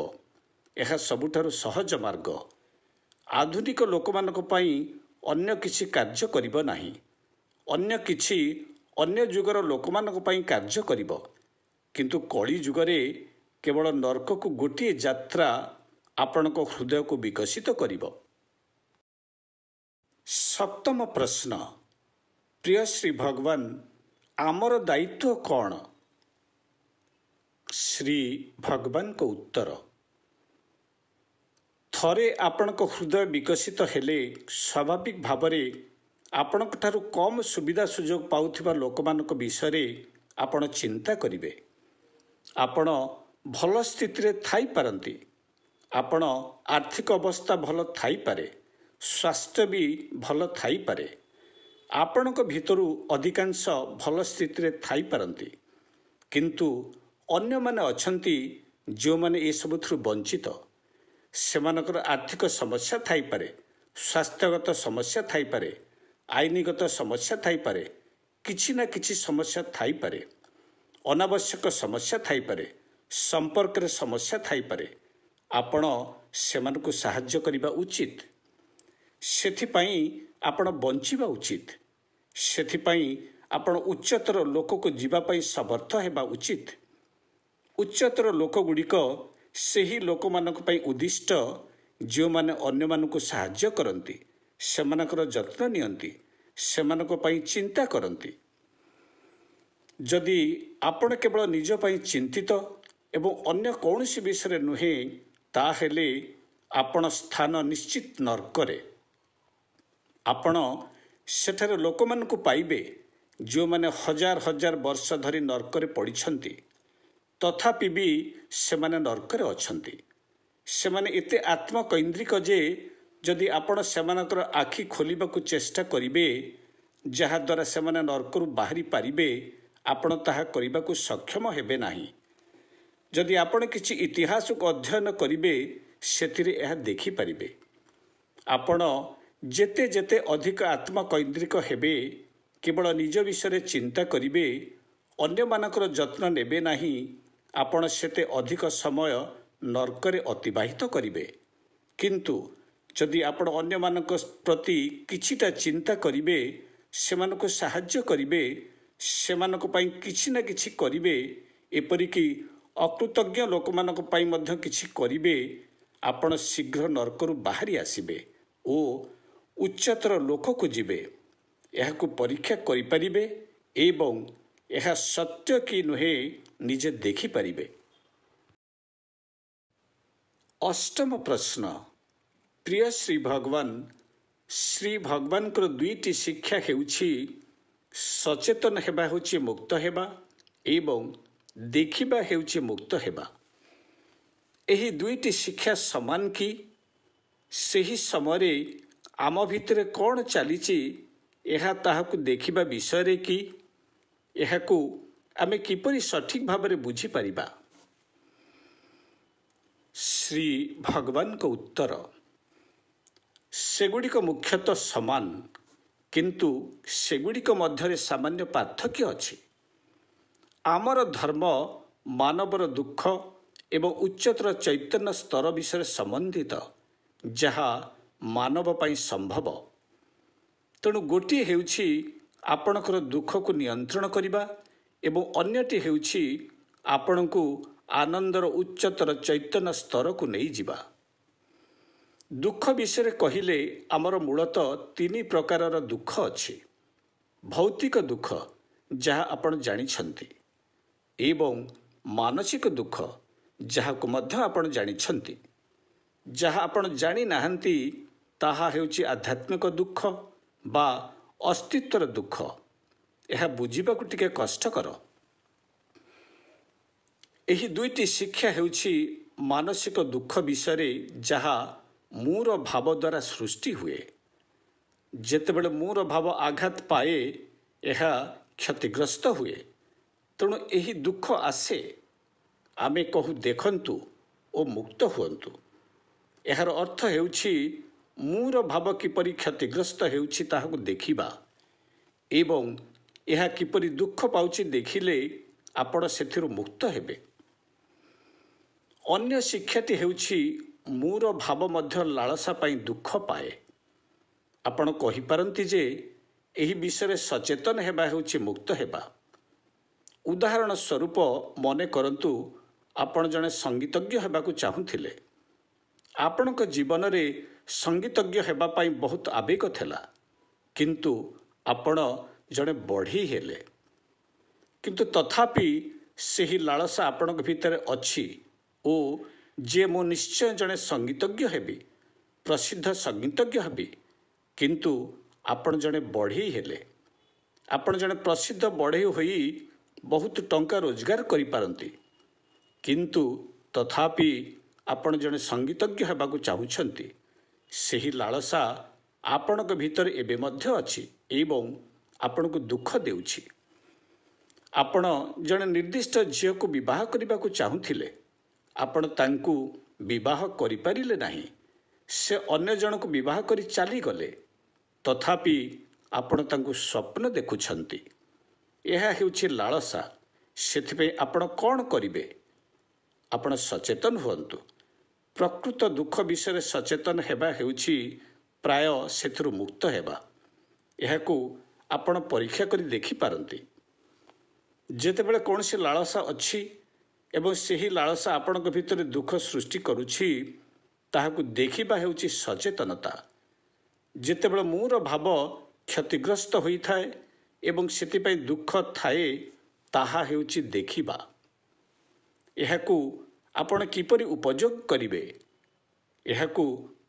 ଏହା ସବୁଠାରୁ ସହଜ ମାର୍ଗ। ଆଧୁନିକ ଲୋକମାନଙ୍କ ପାଇଁ ଅନ୍ୟ କିଛି କାର୍ଯ୍ୟ କରିବ ନାହିଁ। ଅନ୍ୟ କିଛି ଅନ୍ୟ ଯୁଗର ଲୋକମାନଙ୍କ ପାଇଁ କାର୍ଯ୍ୟ କରିବ, କିନ୍ତୁ କଳି ଯୁଗରେ କେବଳ ନର୍କକୁ ଗୋଟିଏ ଯାତ୍ରା ଆପଣଙ୍କ ହୃଦୟକୁ ବିକଶିତ କରିବ। ସପ୍ତମ ପ୍ରଶ୍ନ, ପ୍ରିୟ ଶ୍ରୀ ଭଗବାନ, ଆମର ଦାୟିତ୍ୱ କ'ଣ? ଶ୍ରୀ ଭଗବାନଙ୍କ ଉତ୍ତର, ଥରେ ଆପଣଙ୍କ ହୃଦୟ ବିକଶିତ ହେଲେ ସ୍ୱାଭାବିକ ଭାବରେ ଆପଣଙ୍କଠାରୁ କମ୍ ସୁବିଧା ସୁଯୋଗ ପାଉଥିବା ଲୋକମାନଙ୍କ ବିଷୟରେ ଆପଣ ଚିନ୍ତା କରିବେ। ଆପଣ ଭଲ ସ୍ଥିତିରେ ଥାଇପାରନ୍ତି, ଆପଣ ଆର୍ଥିକ ଅବସ୍ଥା ଭଲ ଥାଇପାରେ, ସ୍ୱାସ୍ଥ୍ୟ ବି ଭଲ ଥାଇପାରେ, ଆପଣଙ୍କ ଭିତରୁ ଅଧିକାଂଶ ଭଲ ସ୍ଥିତିରେ ଥାଇପାରନ୍ତି, କିନ୍ତୁ ଅନ୍ୟମାନେ ଅଛନ୍ତି ଯେଉଁମାନେ ଏସବୁଥିରୁ ବଞ୍ଚିତ। ସେମାନଙ୍କର ଆର୍ଥିକ ସମସ୍ୟା ଥାଇପାରେ, ସ୍ୱାସ୍ଥ୍ୟଗତ ସମସ୍ୟା ଥାଇପାରେ, ଆଇନଗତ ସମସ୍ୟା ଥାଇପାରେ, କିଛି ନା କିଛି ସମସ୍ୟା ଥାଇପାରେ, ଅନାବଶ୍ୟକ ସମସ୍ୟା ଥାଇପାରେ, ସମ୍ପର୍କରେ ସମସ୍ୟା ଥାଇପାରେ। ଆପଣ ସେମାନଙ୍କୁ ସାହାଯ୍ୟ କରିବା ଉଚିତ। ସେଥିପାଇଁ ଆପଣ ବଞ୍ଚିବା ଉଚିତ। ସେଥିପାଇଁ ଆପଣ ଉଚ୍ଚତର ଲୋକକୁ ଯିବା ପାଇଁ ସମର୍ଥ ହେବା ଉଚିତ। ଉଚ୍ଚତର ଲୋକଗୁଡ଼ିକ ସେହି ଲୋକମାନଙ୍କ ପାଇଁ ଉଦ୍ଦିଷ୍ଟ ଯେଉଁମାନେ ଅନ୍ୟମାନଙ୍କୁ ସାହାଯ୍ୟ କରନ୍ତି, ସେମାନଙ୍କର ଯତ୍ନ ନିଅନ୍ତି, ସେମାନଙ୍କ ପାଇଁ ଚିନ୍ତା କରନ୍ତି। ଯଦି ଆପଣ କେବଳ ନିଜ ପାଇଁ ଚିନ୍ତିତ ଏବଂ ଅନ୍ୟ କୌଣସି ବିଷୟରେ ନୁହେଁ, ତାହେଲେ ଆପଣ ସ୍ଥାନ ନିଶ୍ଚିତ ନର୍କରେ। ଆପଣ ସେଠାରେ ଲୋକମାନଙ୍କୁ ପାଇବେ ଯେଉଁମାନେ ହଜାର ହଜାର ବର୍ଷ ଧରି ନର୍କରେ ପଡ଼ିଛନ୍ତି, ତଥାପି ବି ସେମାନେ ନର୍କରେ ଅଛନ୍ତି। ସେମାନେ ଏତେ ଆତ୍ମକୈନ୍ଦ୍ରିକ ଯେ ଯଦି ଆପଣ ସେମାନଙ୍କର ଆଖି ଖୋଲିବାକୁ ଚେଷ୍ଟା କରିବେ, ଯାହାଦ୍ୱାରା ସେମାନେ ନର୍କରୁ ବାହାରି ପାରିବେ, ଆପଣ ତାହା କରିବାକୁ ସକ୍ଷମ ହେବେ ନାହିଁ। ଯଦି ଆପଣ କିଛି ଇତିହାସକୁ ଅଧ୍ୟୟନ କରିବେ, ସେଥିରେ ଏହା ଦେଖିପାରିବେ। ଆପଣ ଯେତେ ଯେତେ ଅଧିକ ଆତ୍ମକୈନ୍ଦ୍ରିକ ହେବେ, କେବଳ ନିଜ ବିଷୟରେ ଚିନ୍ତା କରିବେ, ଅନ୍ୟମାନଙ୍କର ଯତ୍ନ ନେବେ ନାହିଁ, ଆପଣ ସେତେ ଅଧିକ ସମୟ ନର୍କରେ ଅତିବାହିତ କରିବେ। କିନ୍ତୁ ଯଦି ଆପଣ ଅନ୍ୟମାନଙ୍କ ପ୍ରତି କିଛିଟା ଚିନ୍ତା କରିବେ, ସେମାନଙ୍କୁ ସାହାଯ୍ୟ କରିବେ, ସେମାନଙ୍କ ପାଇଁ କିଛି ନା କିଛି କରିବେ, ଏପରିକି ଅକୃତଜ୍ଞ ଲୋକମାନଙ୍କ ପାଇଁ ମଧ୍ୟ କିଛି କରିବେ, ଆପଣ ଶୀଘ୍ର ନର୍କରୁ ବାହାରି ଆସିବେ ଓ ଉଚ୍ଚତର ଲୋକକୁ ଯିବେ। ଏହାକୁ ପରୀକ୍ଷା କରିପାରିବେ ଏବଂ ଏହା ସତ୍ୟ କି ନୁହେଁ ନିଜେ ଦେଖିପାରିବେ। ଅଷ୍ଟମ ପ୍ରଶ୍ନ, ପ୍ରିୟ ଶ୍ରୀ ଭଗବାନ, ଶ୍ରୀ ଭଗବାନଙ୍କର ଦୁଇଟି ଶିକ୍ଷା ହେଉଛି ସଚେତନ ହେବା ହେଉଛି ମୁକ୍ତ ହେବା ଏବଂ ଦେଖିବା ହେଉଛି ମୁକ୍ତ ହେବା। ଏହି ଦୁଇଟି ଶିକ୍ଷା ସମାନ କି? ସେହି ସମୟରେ ଆମ ଭିତରେ କ'ଣ ଚାଲିଛି, ଏହା ତାହାକୁ ଦେଖିବା ବିଷୟରେ କି? ଏହାକୁ ଆମେ କିପରି ସଠିକ୍ ଭାବରେ ବୁଝିପାରିବା? ଶ୍ରୀ ଭଗବାନଙ୍କ ଉତ୍ତର, ସେଗୁଡ଼ିକ ମୁଖ୍ୟତଃ ସମାନ, କିନ୍ତୁ ସେଗୁଡ଼ିକ ମଧ୍ୟରେ ସାମାନ୍ୟ ପାର୍ଥକ୍ୟ ଅଛି। ଆମର ଧର୍ମ ମାନବର ଦୁଃଖ ଏବଂ ଉଚ୍ଚତର ଚୈତନ୍ୟ ସ୍ତର ବିଷୟରେ ସମ୍ବନ୍ଧିତ, ଯାହା ମାନବ ପାଇଁ ସମ୍ଭବ। ତେଣୁ ଗୋଟିଏ ହେଉଛି ଆପଣଙ୍କର ଦୁଃଖକୁ ନିୟନ୍ତ୍ରଣ କରିବା ଏବଂ ଅନ୍ୟଟି ହେଉଛି ଆପଣଙ୍କୁ ଆନନ୍ଦର ଉଚ୍ଚତର ଚୈତନ୍ୟ ସ୍ତରକୁ ନେଇଯିବା। ଦୁଃଖ ବିଷୟରେ କହିଲେ ଆମର ମୂଳତଃ 3 ପ୍ରକାରର ଦୁଃଖ ଅଛି। ଭୌତିକ ଦୁଃଖ, ଯାହା ଆପଣ ଜାଣିଛନ୍ତି, ଏବଂ ମାନସିକ ଦୁଃଖ, ଯାହାକୁ ମଧ୍ୟ ଆପଣ ଜାଣିଛନ୍ତି। ଯାହା ଆପଣ ଜାଣିନାହାନ୍ତି ତାହା ହେଉଛି ଆଧ୍ୟାତ୍ମିକ ଦୁଃଖ ବା ଅସ୍ତିତ୍ୱର ଦୁଃଖ। ଏହା ବୁଝିବାକୁ ଟିକେ କଷ୍ଟକର। ଏହି ଦୁଇଟି ଶିକ୍ଷା ହେଉଛି ମାନସିକ ଦୁଃଖ ବିଷୟରେ, ଯାହା ମୁଁର ଭାବ ଦ୍ୱାରା ସୃଷ୍ଟି ହୁଏ। ଯେତେବେଳେ ମୁଁର ଭାବ ଆଘାତ ପାଏ, ଏହା କ୍ଷତିଗ୍ରସ୍ତ ହୁଏ। ତେଣୁ ଏହି ଦୁଃଖ ଆସେ। ଆମେ କହୁ ଦେଖନ୍ତୁ ଓ ମୁକ୍ତ ହୁଅନ୍ତୁ। ଏହାର ଅର୍ଥ ହେଉଛି ମୁଁର ଭାବ କିପରି କ୍ଷତିଗ୍ରସ୍ତ ହେଉଛି ତାହାକୁ ଦେଖିବା ଏବଂ ଏହା କିପରି ଦୁଃଖ ପାଉଛି ଦେଖିଲେ ଆପଣ ସେଥିରୁ ମୁକ୍ତ ହେବେ। ଅନ୍ୟ ଶିକ୍ଷାଟି ହେଉଛି ମୁଁର ଭାବ ମଧ୍ୟ ଲାଳସା ପାଇଁ ଦୁଃଖ ପାଏ। ଆପଣ କହିପାରନ୍ତି ଯେ ଏହି ବିଷୟରେ ସଚେତନ ହେବା ହେଉଛି ମୁକ୍ତ ହେବା। ଉଦାହରଣ ସ୍ୱରୂପ ମନେ କରନ୍ତୁ, ଆପଣ ଜଣେ ସଙ୍ଗୀତଜ୍ଞ ହେବାକୁ ଚାହୁଁଥିଲେ। ଆପଣଙ୍କ ଜୀବନରେ ସଙ୍ଗୀତଜ୍ଞ ହେବା ପାଇଁ ବହୁତ ଆବେଗ ଥିଲା, କିନ୍ତୁ ଆପଣ ଜଣେ ବଢ଼େଇ ହେଲେ। କିନ୍ତୁ ତଥାପି ସେହି ଲାଳସା ଆପଣଙ୍କ ଭିତରେ ଅଛି ଓ ଯେ ମୁଁ ନିଶ୍ଚୟ ଜଣେ ସଙ୍ଗୀତଜ୍ଞ ହେବି, ପ୍ରସିଦ୍ଧ ସଙ୍ଗୀତଜ୍ଞ ହେବି। କିନ୍ତୁ ଆପଣ ଜଣେ ବଢ଼େଇ ହେଲେ। ଆପଣ ଜଣେ ପ୍ରସିଦ୍ଧ ବଢ଼େଇ ହୋଇ ବହୁତ ଟଙ୍କା ରୋଜଗାର କରିପାରନ୍ତି, କିନ୍ତୁ ତଥାପି ଆପଣ ଜଣେ ସଙ୍ଗୀତଜ୍ଞ ହେବାକୁ ଚାହୁଁଛନ୍ତି। ସେହି ଲାଳସା ଆପଣଙ୍କ ଭିତରେ ଏବେ ମଧ୍ୟ ଅଛି ଏବଂ ଆପଣଙ୍କୁ ଦୁଃଖ ଦେଉଛି। ଆପଣ ଜଣେ ନିର୍ଦ୍ଦିଷ୍ଟ ଝିଅକୁ ବିବାହ କରିବାକୁ ଚାହୁଁଥିଲେ। ଆପଣ ତାଙ୍କୁ ବିବାହ କରିପାରିଲେ ନାହିଁ। ସେ ଅନ୍ୟ ଜଣକୁ ବିବାହ କରି ଚାଲିଗଲେ। ତଥାପି ଆପଣ ତାଙ୍କୁ ସ୍ୱପ୍ନ ଦେଖୁଛନ୍ତି। ଏହା ହେଉଛି ଲାଳସା। ସେଥିପାଇଁ ଆପଣ କ'ଣ କରିବେ? ଆପଣ ସଚେତନ ହୁଅନ୍ତୁ। ପ୍ରକୃତ ଦୁଃଖ ବିଷୟରେ ସଚେତନ ହେବା ହେଉଛି ପ୍ରାୟ ସେଥିରୁ ମୁକ୍ତ ହେବା। ଏହାକୁ ଆପଣ ପରୀକ୍ଷା କରି ଦେଖିପାରନ୍ତି। ଯେତେବେଳେ କୌଣସି ଲାଳସା ଅଛି ଏବଂ ସେହି ଲାଳସା ଆପଣଙ୍କ ଭିତରେ ଦୁଃଖ ସୃଷ୍ଟି କରୁଛି, ତାହାକୁ ଦେଖିବା ହେଉଛି ସଚେତନତା। ଯେତେବେଳେ ମୋର ଭାବ କ୍ଷତିଗ୍ରସ୍ତ ହୋଇଥାଏ ଏବଂ ସେଥିପାଇଁ ଦୁଃଖ ଥାଏ, ତାହା ହେଉଛି ଦେଖିବା। ଏହାକୁ ଆପଣ କିପରି ଉପଯୋଗ କରିବେ? ଏହାକୁ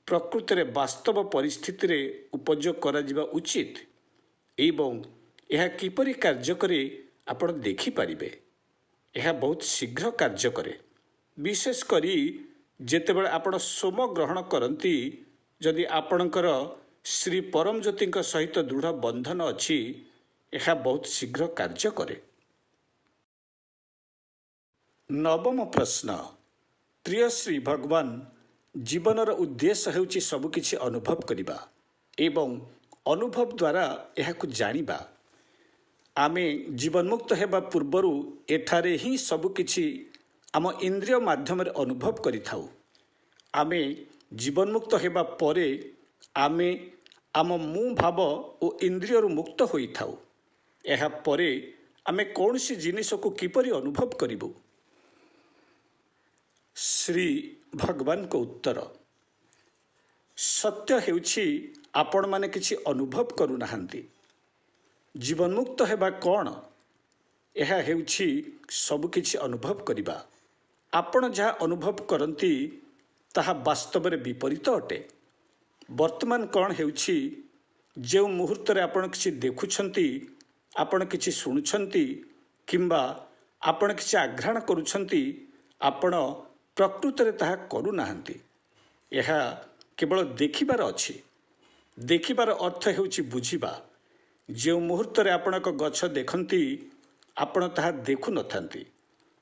ପ୍ରକୃତରେ ବାସ୍ତବ ପରିସ୍ଥିତିରେ ଉପଯୋଗ କରାଯିବା ଉଚିତ ଏବଂ ଏହା କିପରି କାର୍ଯ୍ୟ କରେ ଆପଣ ଦେଖିପାରିବେ। ଏହା ବହୁତ ଶୀଘ୍ର କାର୍ଯ୍ୟ କରେ। ବିଶେଷ କରି ଯେତେବେଳେ ଆପଣ ସୋମ ଗ୍ରହଣ କରନ୍ତି। ଯଦି ଆପଣଙ୍କର ଶ୍ରୀ ପରମଜ୍ୟୋତିଙ୍କ ସହିତ ଦୃଢ଼ ବନ୍ଧନ ଅଛି, ଏହା ବହୁତ ଶୀଘ୍ର କାର୍ଯ୍ୟ କରେ। ନବମ ପ୍ରଶ୍ନ। ପ୍ରିୟ ଶ୍ରୀ ଭଗବାନ, ଜୀବନର ଉଦ୍ଦେଶ୍ୟ ହେଉଛି ସବୁକିଛି ଅନୁଭବ କରିବା ଏବଂ ଅନୁଭବ ଦ୍ୱାରା ଏହାକୁ ଜାଣିବା। ଆମେ ଜୀବନମୁକ୍ତ ହେବା ପୂର୍ବରୁ ଏଠାରେ ହିଁ ସବୁକିଛି ଆମ ଇନ୍ଦ୍ରିୟ ମାଧ୍ୟମରେ ଅନୁଭବ କରିଥାଉ। ଆମେ ଜୀବନମୁକ୍ତ ହେବା ପରେ ଆମେ ଆମ ମୁଁ ଭାବ ଓ ଇନ୍ଦ୍ରିୟରୁ ମୁକ୍ତ ହୋଇଥାଉ। ଏହା ପରେ ଆମେ କୌଣସି ଜିନିଷକୁ କିପରି ଅନୁଭବ କରିବୁ? ଶ୍ରୀ ଭଗବାନଙ୍କ ଉତ୍ତର। ସତ୍ୟ ହେଉଛି ଆପଣମାନେ କିଛି ଅନୁଭବ କରୁନାହାନ୍ତି। ଜୀବନମୁକ୍ତ ହେବା କ'ଣ? ଏହା ହେଉଛି ସବୁକିଛି ଅନୁଭବ କରିବା। ଆପଣ ଯାହା ଅନୁଭବ କରନ୍ତି ତାହା ବାସ୍ତବରେ ବିପରୀତ ଅଟେ। ବର୍ତ୍ତମାନ କ'ଣ ହେଉଛି? ଯେଉଁ ମୁହୂର୍ତ୍ତରେ ଆପଣ କିଛି ଦେଖୁଛନ୍ତି, ଆପଣ କିଛି ଶୁଣୁଛନ୍ତି କିମ୍ବା ଆପଣ କିଛି ଆଘ୍ରାଣ କରୁଛନ୍ତି, ଆପଣ ପ୍ରକୃତରେ ତାହା କରୁନାହାନ୍ତି। ଏହା କେବଳ ଦେଖିବାର ଅଛି। ଦେଖିବାର ଅର୍ଥ ହେଉଛି ବୁଝିବା। ଯେଉଁ ମୁହୂର୍ତ୍ତରେ ଆପଣ ଏକ ଗଛ ଦେଖନ୍ତି, ଆପଣ ତାହା ଦେଖୁନଥାନ୍ତି।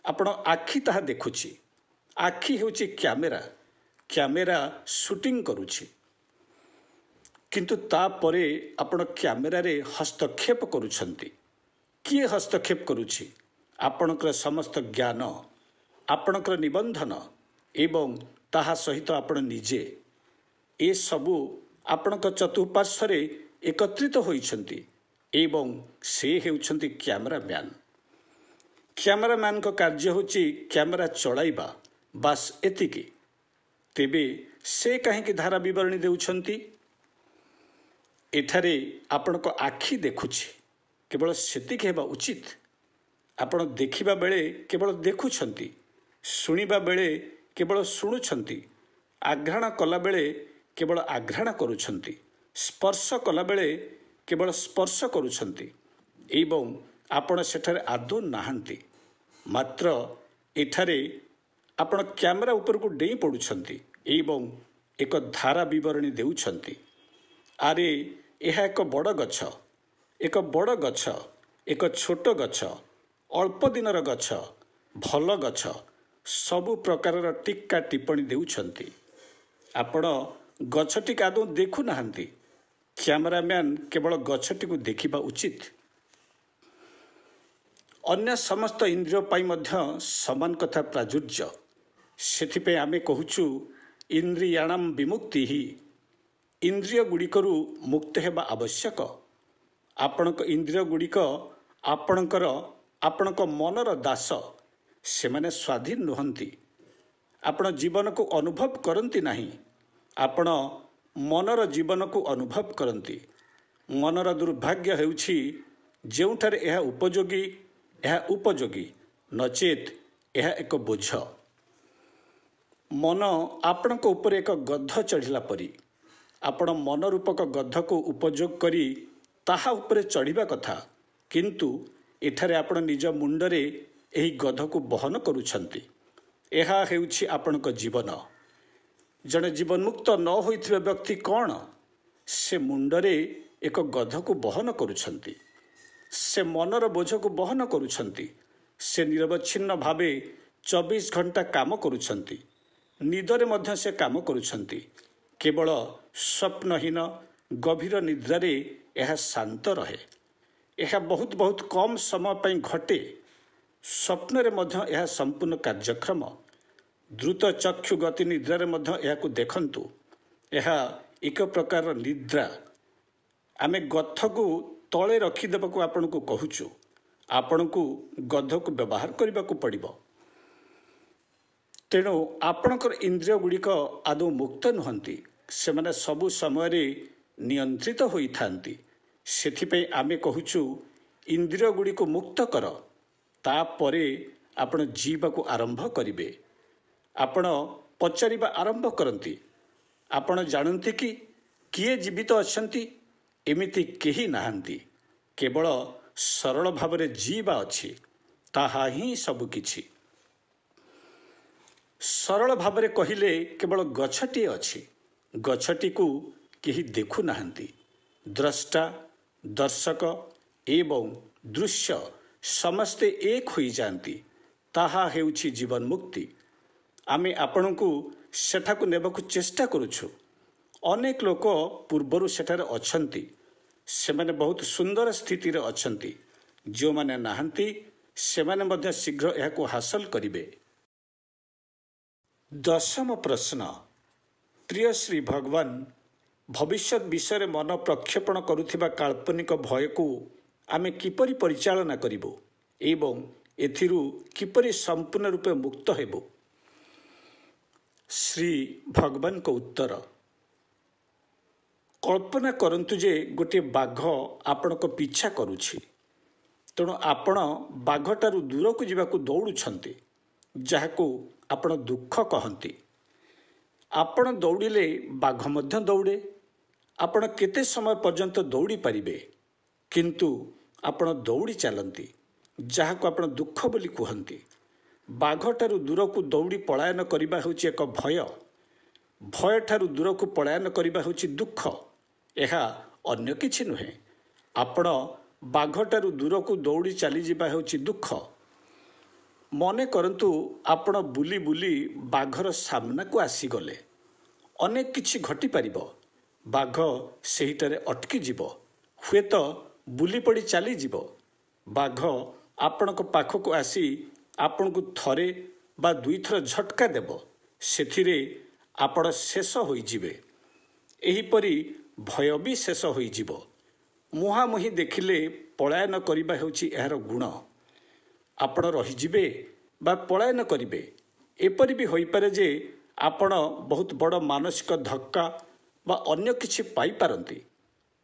ଆପଣ ଆଖି ତାହା ଦେଖୁଛି। ଆଖି ହେଉଛି କ୍ୟାମେରା। କ୍ୟାମେରା ସୁଟିଂ କରୁଛି। କିନ୍ତୁ ତାପରେ ଆପଣ କ୍ୟାମେରାରେ ହସ୍ତକ୍ଷେପ କରୁଛନ୍ତି। କିଏ ହସ୍ତକ୍ଷେପ କରୁଛି? ଆପଣଙ୍କର ସମସ୍ତ ଜ୍ଞାନ, ଆପଣଙ୍କର ନିବନ୍ଧନ ଏବଂ ତାହା ସହିତ ଆପଣ ନିଜେ। ଏସବୁ ଆପଣଙ୍କ ଚତୁଃପାର୍ଶ୍ୱରେ ଏକତ୍ରିତ ହୋଇଛନ୍ତି ଏବଂ ସେ ହେଉଛନ୍ତି କ୍ୟାମେରାମ୍ୟାନ୍। କ୍ୟାମେରାମ୍ୟାନ୍ଙ୍କ କାର୍ଯ୍ୟ ହେଉଛି କ୍ୟାମେରା ଚଳାଇବା, ବାସ୍ ଏତିକି। ତେବେ ସେ କାହିଁକି ଧାରା ବିବରଣୀ ଦେଉଛନ୍ତି? ଏଠାରେ ଆପଣଙ୍କ ଆଖି ଦେଖୁଛି, କେବଳ ସେତିକି ହେବା ଉଚିତ। ଆପଣ ଦେଖିବା ବେଳେ କେବଳ ଦେଖୁଛନ୍ତି, ଶୁଣିବା ବେଳେ କେବଳ ଶୁଣୁଛନ୍ତି, ଆଘ୍ରାଣ କଲାବେଳେ କେବଳ ଆଘ୍ରାଣ କରୁଛନ୍ତି, ସ୍ପର୍ଶ କଲାବେଳେ କେବଳ ସ୍ପର୍ଶ କରୁଛନ୍ତି ଏବଂ ଆପଣ ସେଠାରେ ଆଦୌ ନାହାନ୍ତି। ମାତ୍ର ଏଠାରେ ଆପଣ କ୍ୟାମେରା ଉପରକୁ ଡେଇଁ ପଡ଼ୁଛନ୍ତି ଏବଂ ଏକ ଧାରା ବିବରଣୀ ଦେଉଛନ୍ତି। ଆରେ ଏହା ଏକ ବଡ଼ ଗଛ, ଏକ ବଡ଼ ଗଛ, ଏକ ଛୋଟ ଗଛ, ଅଳ୍ପ ଦିନର ଗଛ, ଭଲ ଗଛ, ସବୁ ପ୍ରକାରର ଟିକା ଟିପ୍ପଣୀ ଦେଉଛନ୍ତି। ଆପଣ ଗଛଟିକୁ ଆଦୌ ଦେଖୁନାହାନ୍ତି। କ୍ୟାମେରାମ୍ୟାନ୍ କେବଳ ଗଛଟିକୁ ଦେଖିବା ଉଚିତ। ଅନ୍ୟ ସମସ୍ତ ଇନ୍ଦ୍ରିୟ ପାଇଁ ମଧ୍ୟ ସମାନ କଥା ପ୍ରାଚୁର୍ଯ୍ୟ। ସେଥିପାଇଁ ଆମେ କହୁଛୁ ଇନ୍ଦ୍ରିୟାଣାମ୍ ବିମୁକ୍ତି ହିଁ। ଇନ୍ଦ୍ରିୟ ଗୁଡ଼ିକରୁ ମୁକ୍ତ ହେବା ଆବଶ୍ୟକ। ଆପଣଙ୍କ ଇନ୍ଦ୍ରିୟ ଗୁଡ଼ିକ ଆପଣଙ୍କ ମନର ଦାସ। ସେମାନେ ସ୍ୱାଧୀନ ନୁହନ୍ତି। ଆପଣ ଜୀବନକୁ ଅନୁଭବ କରନ୍ତି ନାହିଁ। ଆପଣ ମନର ଜୀବନକୁ ଅନୁଭବ କରନ୍ତି। ମନର ଦୁର୍ଭାଗ୍ୟ ହେଉଛି ଯେଉଁଠାରେ ଏହା ଉପଯୋଗୀ ନଚେତ୍ ଏହା ଏକ ବୋଝ। ମନ ଆପଣଙ୍କ ଉପରେ ଏକ ଗଧ ଚଢ଼ିଲା ପରି। ଆପଣ ମନ ରୂପକ ଗଧକୁ ଉପଯୋଗ କରି ତାହା ଉପରେ ଚଢ଼ିବା କଥା, କିନ୍ତୁ ଏଠାରେ ଆପଣ ନିଜ ମୁଣ୍ଡରେ ଏହି ଗଧକୁ ବହନ କରୁଛନ୍ତି। ଏହା ହେଉଛି ଆପଣଙ୍କ ଜୀବନ। ଜଣେ ଜୀବନମୁକ୍ତ ନ ହୋଇଥିବା ବ୍ୟକ୍ତି କ'ଣ? ସେ ମୁଣ୍ଡରେ ଏକ ଗଧକୁ ବହନ କରୁଛନ୍ତି। ସେ ମନର ବୋଝକୁ ବହନ କରୁଛନ୍ତି। ସେ ନିରବଚ୍ଛିନ୍ନ ଭାବେ 24 ଘଣ୍ଟା କାମ କରୁଛନ୍ତି। ନିଦରେ ମଧ୍ୟ ସେ କାମ କରୁଛନ୍ତି। କେବଳ ସ୍ୱପ୍ନହୀନ ଗଭୀର ନିଦ୍ରାରେ ଏହା ଶାନ୍ତ ରହେ। ଏହା ବହୁତ କମ୍ ସମୟ ପାଇଁ ଘଟେ। ସ୍ୱପ୍ନରେ ମଧ୍ୟ ଏହା ସମ୍ପୂର୍ଣ୍ଣ କାର୍ଯ୍ୟକ୍ଷମ। ଦ୍ରୁତ ଚକ୍ଷୁ ଗତି ନିଦ୍ରାରେ ମଧ୍ୟ ଏହାକୁ ଦେଖନ୍ତୁ। ଏହା ଏକ ପ୍ରକାରର ନିଦ୍ରା। ଆମେ ଗଧକୁ ତଳେ ରଖିଦେବାକୁ ଆପଣଙ୍କୁ କହୁଛୁ। ଆପଣଙ୍କୁ ଗଧକୁ ବ୍ୟବହାର କରିବାକୁ ପଡ଼ିବ। ତେଣୁ ଆପଣଙ୍କର ଇନ୍ଦ୍ରିୟ ଗୁଡ଼ିକ ଆଦୌ ମୁକ୍ତ ନୁହନ୍ତି। ସେମାନେ ସବୁ ସମୟରେ ନିୟନ୍ତ୍ରିତ ହୋଇଥାନ୍ତି। ସେଥିପାଇଁ ଆମେ କହୁଛୁ ଇନ୍ଦ୍ରିୟ ଗୁଡ଼ିକୁ ମୁକ୍ତ କର, ତାପରେ ଆପଣ ଜୀବାକୁ ଆରମ୍ଭ କରିବେ। ଆପଣ ପଚାରିବା ଆରମ୍ଭ କରନ୍ତି, ଆପଣ ଜାଣନ୍ତି କି କିଏ ଜୀବିତ ଅଛନ୍ତି? ଏମିତି କେହି ନାହାନ୍ତି। କେବଳ ସରଳ ଭାବରେ ଜୀବା ଅଛି। ତାହା ହିଁ ସବୁକିଛି। ସରଳ ଭାବରେ କହିଲେ କେବଳ ଗଛଟିଏ ଅଛି। ଗଛଟିକୁ କେହି ଦେଖୁନାହାନ୍ତି। ଦ୍ରଷ୍ଟା, ଦର୍ଶକ ଏବଂ ଦୃଶ୍ୟ ସମସ୍ତେ ଏକ ହୋଇଯାଆନ୍ତି। ତାହା ହେଉଛି ଜୀବନ ମୁକ୍ତି। ଆମେ ଆପଣଙ୍କୁ ସେଠାକୁ ନେବାକୁ ଚେଷ୍ଟା କରୁଛୁ। ଅନେକ ଲୋକ ପୂର୍ବରୁ ସେଠାରେ ଅଛନ୍ତି। ସେମାନେ ବହୁତ ସୁନ୍ଦର ସ୍ଥିତିରେ ଅଛନ୍ତି। ଯେଉଁମାନେ ନାହାନ୍ତି ସେମାନେ ମଧ୍ୟ ଶୀଘ୍ର ଏହାକୁ ହାସଲ କରିବେ। 10ମ ପ୍ରଶ୍ନ। ପ୍ରିୟ ଶ୍ରୀ ଭଗବାନ, ଭବିଷ୍ୟତ ବିଷୟରେ ମନ ପ୍ରକ୍ଷେପଣ କରୁଥିବା କାଳ୍ପନିକ ଭୟକୁ ଆମେ କିପରି ପରିଚାଳନା କରିବୁ ଏବଂ ଏଥିରୁ କିପରି ସମ୍ପୂର୍ଣ୍ଣ ରୂପେ ମୁକ୍ତ ହେବୁ? ଶ୍ରୀ ଭଗବାନଙ୍କ ଉତ୍ତର। କଳ୍ପନା କରନ୍ତୁ ଯେ ଗୋଟିଏ ବାଘ ଆପଣଙ୍କ ପିଛା କରୁଛି। ତେଣୁ ଆପଣ ବାଘଠାରୁ ଦୂରକୁ ଯିବାକୁ ଦୌଡ଼ୁଛନ୍ତି, ଯାହାକୁ ଆପଣ ଦୁଃଖ କହନ୍ତି। ଆପଣ ଦୌଡ଼ିଲେ ବାଘ ମଧ୍ୟ ଦୌଡ଼େ। ଆପଣ କେତେ ସମୟ ପର୍ଯ୍ୟନ୍ତ ଦୌଡ଼ି ପାରିବେ? କିନ୍ତୁ ଆପଣ ଦୌଡ଼ି ଚାଲନ୍ତି, ଯାହାକୁ ଆପଣ ଦୁଃଖ ବୋଲି କୁହନ୍ତି। ବାଘଠାରୁ ଦୂରକୁ ଦୌଡ଼ି ପଳାୟନ କରିବା ହେଉଛି ଏକ ଭୟ। ଭୟଠାରୁ ଦୂରକୁ ପଳାୟନ କରିବା ହେଉଛି ଦୁଃଖ। ଏହା ଅନ୍ୟ କିଛି ନୁହେଁ। ଆପଣ ବାଘଠାରୁ ଦୂରକୁ ଦୌଡ଼ି ଚାଲିଯିବା ହେଉଛି ଦୁଃଖ। ମନେ କରନ୍ତୁ ଆପଣ ବୁଲି ବୁଲି ବାଘର ସାମ୍ନାକୁ ଆସିଗଲେ। ଅନେକ କିଛି ଘଟିପାରିବ। ବାଘ ସେହିଠାରେ ଅଟକିଯିବ, ହୁଏତ ବୁଲି ପଡ଼ି ଚାଲିଯିବ। ବାଘ ଆପଣଙ୍କ ପାଖକୁ ଆସି ଆପଣଙ୍କୁ ଥରେ ବା ଦୁଇଥର ଝଟକା ଦେବ। ସେଥିରେ ଆପଣ ଶେଷ ହୋଇଯିବେ। ଏହିପରି ଭୟ ବି ଶେଷ ହୋଇଯିବ। ମୁହାଁମୁହିଁ ଦେଖିଲେ ପଳାୟନ କରିବା ହେଉଛି ଏହାର ଗୁଣ। ଆପଣ ରହିଯିବେ ବା ପଳାୟନ କରିବେ। ଏପରି ବି ହୋଇପାରେ ଯେ ଆପଣ ବହୁତ ବଡ଼ ମାନସିକ ଧକ୍କା ବା ଅନ୍ୟ କିଛି ପାଇପାରନ୍ତି।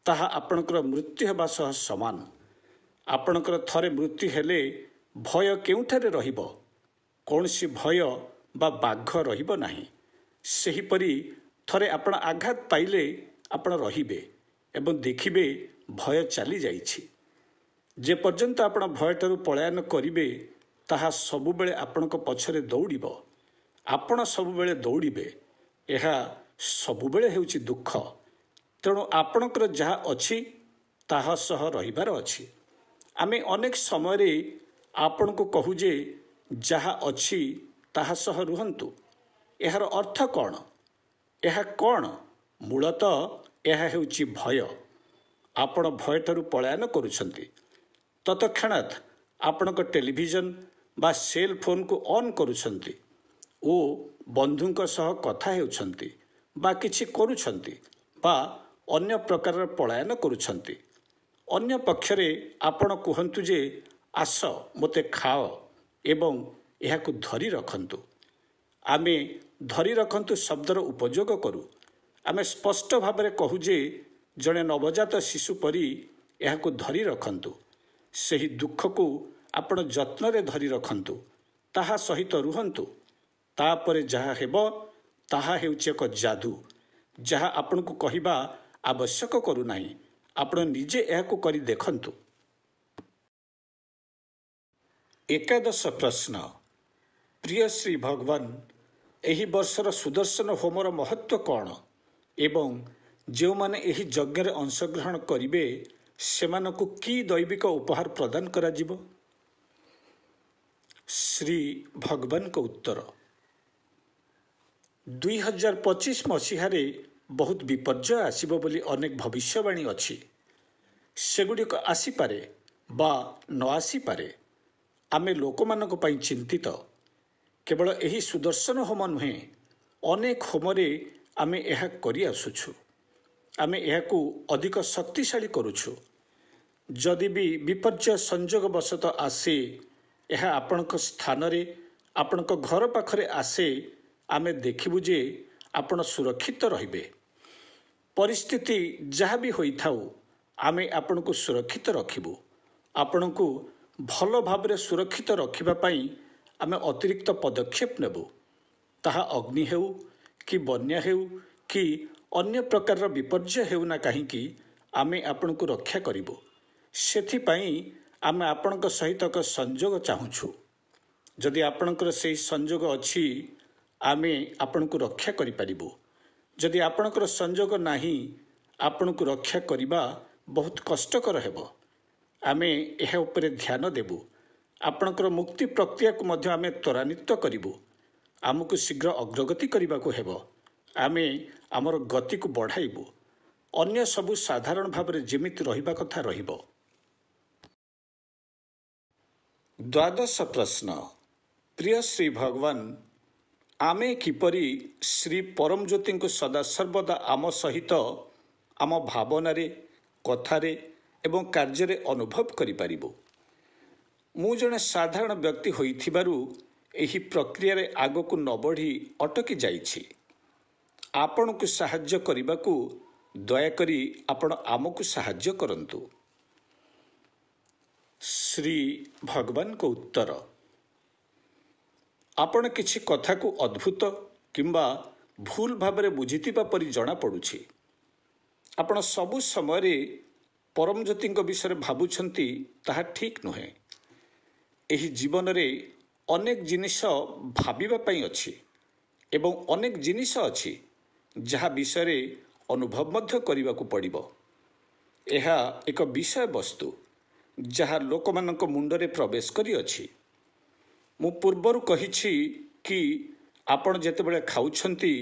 ତାହା ଆପଣଙ୍କର ମୃତ୍ୟୁ ହେବା ସହ ସମାନ। ଆପଣଙ୍କର ଥରେ ମୃତ୍ୟୁ ହେଲେ ଭୟ କେଉଁଠାରେ ରହିବ? କୌଣସି ଭୟ ବା ବାଘ ରହିବ ନାହିଁ। ସେହିପରି ଥରେ ଆପଣ ଆଘାତ ପାଇଲେ ଆପଣ ରହିବେ ଏବଂ ଦେଖିବେ ଭୟ ଚାଲିଯାଇଛି। ଯେପର୍ଯ୍ୟନ୍ତ ଆପଣ ଭୟଠାରୁ ପଳାୟନ କରିବେ, ତାହା ସବୁବେଳେ ଆପଣଙ୍କ ପଛରେ ଦୌଡ଼ିବ। ଆପଣ ସବୁବେଳେ ଦୌଡ଼ିବେ। ଏହା ସବୁବେଳେ ହେଉଛି ଦୁଃଖ। ତେଣୁ ଆପଣଙ୍କର ଯାହା ଅଛି ତାହା ସହ ରହିବାର ଅଛି। ଆମେ ଅନେକ ସମୟରେ ଆପଣଙ୍କୁ କହୁ ଯେ ଯାହା ଅଛି ତାହା ସହ ରୁହନ୍ତୁ। ଏହାର ଅର୍ଥ କ'ଣ? ଏହା କ'ଣ? ମୂଳତଃ ଏହା ହେଉଛି ଭୟ। ଆପଣ ଭୟଠାରୁ ପଳାୟନ କରୁଛନ୍ତି। ତତ୍କ୍ଷଣାତ୍ ଆପଣଙ୍କ ଟେଲିଭିଜନ ବା ସେଲ୍ ଫୋନ୍କୁ ଅନ୍ କରୁଛନ୍ତି ଓ ବନ୍ଧୁଙ୍କ ସହ କଥା ହେଉଛନ୍ତି ବା କିଛି କରୁଛନ୍ତି ବା ଅନ୍ୟ ପ୍ରକାରର ପଳାୟନ କରୁଛନ୍ତି। ଅନ୍ୟ ପକ୍ଷରେ ଆପଣ କୁହନ୍ତୁ ଯେ ଆସ ମୋତେ ଖାଅ ଏବଂ ଏହାକୁ ଧରି ରଖନ୍ତୁ। ଆମେ ଧରି ରଖନ୍ତୁ ଶବ୍ଦର ଉପଯୋଗ କରୁ। ଆମେ ସ୍ପଷ୍ଟ ଭାବରେ କହୁ ଯେ ଜଣେ ନବଜାତ ଶିଶୁ ପରି ଏହାକୁ ଧରି ରଖନ୍ତୁ। ସେହି ଦୁଃଖକୁ ଆପଣ ଯତ୍ନରେ ଧରି ରଖନ୍ତୁ, ତାହା ସହିତ ରୁହନ୍ତୁ। ତାପରେ ଯାହା ହେବ ତାହା ହେଉଛି ଏକ ଯାଦୁ, ଯାହା ଆପଣଙ୍କୁ କହିବା ଆବଶ୍ୟକ କରୁନାହିଁ। ଆପଣ ନିଜେ ଏହାକୁ କରି ଦେଖନ୍ତୁ। ଏକାଦଶ ପ୍ରଶ୍ନ। ପ୍ରିୟ ଶ୍ରୀ ଭଗବାନ, ଏହି ବର୍ଷର ସୁଦର୍ଶନ ହୋମର ମହତ୍ଵ କ'ଣ ଏବଂ ଯେଉଁମାନେ ଏହି ଯଜ୍ଞରେ ଅଂଶଗ୍ରହଣ କରିବେ ସେମାନଙ୍କୁ କି ଦୈବିକ ଉପହାର ପ୍ରଦାନ କରାଯିବ? ଶ୍ରୀ ଭଗବାନଙ୍କ ଉତ୍ତର। 2025 ମସିହାରେ ବହୁତ ବିପର୍ଯ୍ୟୟ ଆସିବ ବୋଲି ଅନେକ ଭବିଷ୍ୟବାଣୀ ଅଛି। ସେଗୁଡ଼ିକ ଆସିପାରେ ବା ନ ଆସିପାରେ। ଆମେ ଲୋକମାନଙ୍କ ପାଇଁ ଚିନ୍ତିତ। କେବଳ ଏହି ସୁଦର୍ଶନ ହୋମ ନୁହେଁ, ଅନେକ ହୋମରେ ଆମେ ଏହା କରି ଆସୁଛୁ। ଆମେ ଏହାକୁ ଅଧିକ ଶକ୍ତିଶାଳୀ କରୁଛୁ। ଯଦି ବି ବିପର୍ଯ୍ୟୟ ସଂଯୋଗବଶତଃ ଆସେ, ଏହା ଆପଣଙ୍କ ସ୍ଥାନରେ, ଆପଣଙ୍କ ଘର ପାଖରେ ଆସେ, ଆମେ ଦେଖିବୁ ଯେ ଆପଣ ସୁରକ୍ଷିତ ରହିବେ। ପରିସ୍ଥିତି ଯାହା ବି ହୋଇଥାଉ, ଆମେ ଆପଣଙ୍କୁ ସୁରକ୍ଷିତ ରଖିବୁ। ଆପଣଙ୍କୁ ଭଲ ଭାବରେ ସୁରକ୍ଷିତ ରଖିବା ପାଇଁ ଆମେ ଅତିରିକ୍ତ ପଦକ୍ଷେପ ନେବୁ। ତାହା ଅଗ୍ନି ହେଉ କି ବନ୍ୟା ହେଉ କି ଅନ୍ୟ ପ୍ରକାରର ବିପର୍ଯ୍ୟୟ ହେଉ ନା କାହିଁକି, ଆମେ ଆପଣଙ୍କୁ ରକ୍ଷା କରିବୁ। ସେଥିପାଇଁ ଆମେ ଆପଣଙ୍କ ସହିତ ଏକ ସଂଯୋଗ ଚାହୁଁଛୁ। ଯଦି ଆପଣଙ୍କର ସେହି ସଂଯୋଗ ଅଛି, ଆମେ ଆପଣଙ୍କୁ ରକ୍ଷା କରିପାରିବୁ। ଯଦି ଆପଣଙ୍କର ସଂଯୋଗ ନାହିଁ, ଆପଣଙ୍କୁ ରକ୍ଷା କରିବା ବହୁତ କଷ୍ଟକର ହେବ। ଆମେ ଏହା ଉପରେ ଧ୍ୟାନ ଦେବୁ। ଆପଣଙ୍କର ମୁକ୍ତି ପ୍ରକ୍ରିୟାକୁ ମଧ୍ୟ ଆମେ ତ୍ୱରାନ୍ୱିତ କରିବୁ। ଆମକୁ ଶୀଘ୍ର ଅଗ୍ରଗତି କରିବାକୁ ହେବ। ଆମେ ଆମର ଗତିକୁ ବଢ଼ାଇବୁ। ଅନ୍ୟ ସବୁ ସାଧାରଣ ଭାବରେ ଯେମିତି ରହିବା କଥା ରହିବ। ଦ୍ୱାଦଶ ପ୍ରଶ୍ନ। ପ୍ରିୟ ଶ୍ରୀ ଭଗବାନ, ଆମେ କିପରି ଶ୍ରୀ ପରମଜ୍ୟୋତିଙ୍କୁ ସଦାସର୍ବଦା ଆମ ସହିତ ଆମ ଭାବନାରେ, କଥାରେ ଏବଂ କାର୍ଯ୍ୟରେ ଅନୁଭବ କରିପାରିବୁ? ମୁଁ ଜଣେ ସାଧାରଣ ବ୍ୟକ୍ତି ହୋଇଥିବାରୁ ଏହି ପ୍ରକ୍ରିୟାରେ ଆଗକୁ ନ ବଢ଼ି ଅଟକି ଯାଇଛି। ଆପଣଙ୍କୁ ସାହାଯ୍ୟ କରିବାକୁ ଦୟାକରି ଆପଣ ଆମକୁ ସାହାଯ୍ୟ କରନ୍ତୁ। ଶ୍ରୀ ଭଗବାନଙ୍କ ଉତ୍ତର। ଆପଣ କିଛି କଥାକୁ ଅଦ୍ଭୁତ କିମ୍ବା ଭୁଲ ଭାବରେ ବୁଝିଥିବା ପରି ଜଣାପଡ଼ୁଛି। ଆପଣ ସବୁ ସମୟରେ ପରମଜ୍ୟୋତିଙ୍କ ବିଷୟରେ ଭାବୁଛନ୍ତି, ତାହା ଠିକ୍ ନୁହେଁ। ଏହି ଜୀବନରେ ଅନେକ ଜିନିଷ ଭାବିବା ପାଇଁ ଅଛି ଏବଂ ଅନେକ ଜିନିଷ ଅଛି ଯାହା ବିଷୟରେ ଅନୁଭବ ମଧ୍ୟ କରିବାକୁ ପଡ଼ିବ। ଏହା ଏକ ବିଷୟବସ୍ତୁ ଯାହା ଲୋକମାନଙ୍କ ମୁଣ୍ଡରେ ପ୍ରବେଶ କରିଅଛି। ମୁଁ ପୂର୍ବରୁ କହିଛି କି ଆପଣ ଯେତେବେଳେ ଖାଉଛନ୍ତି,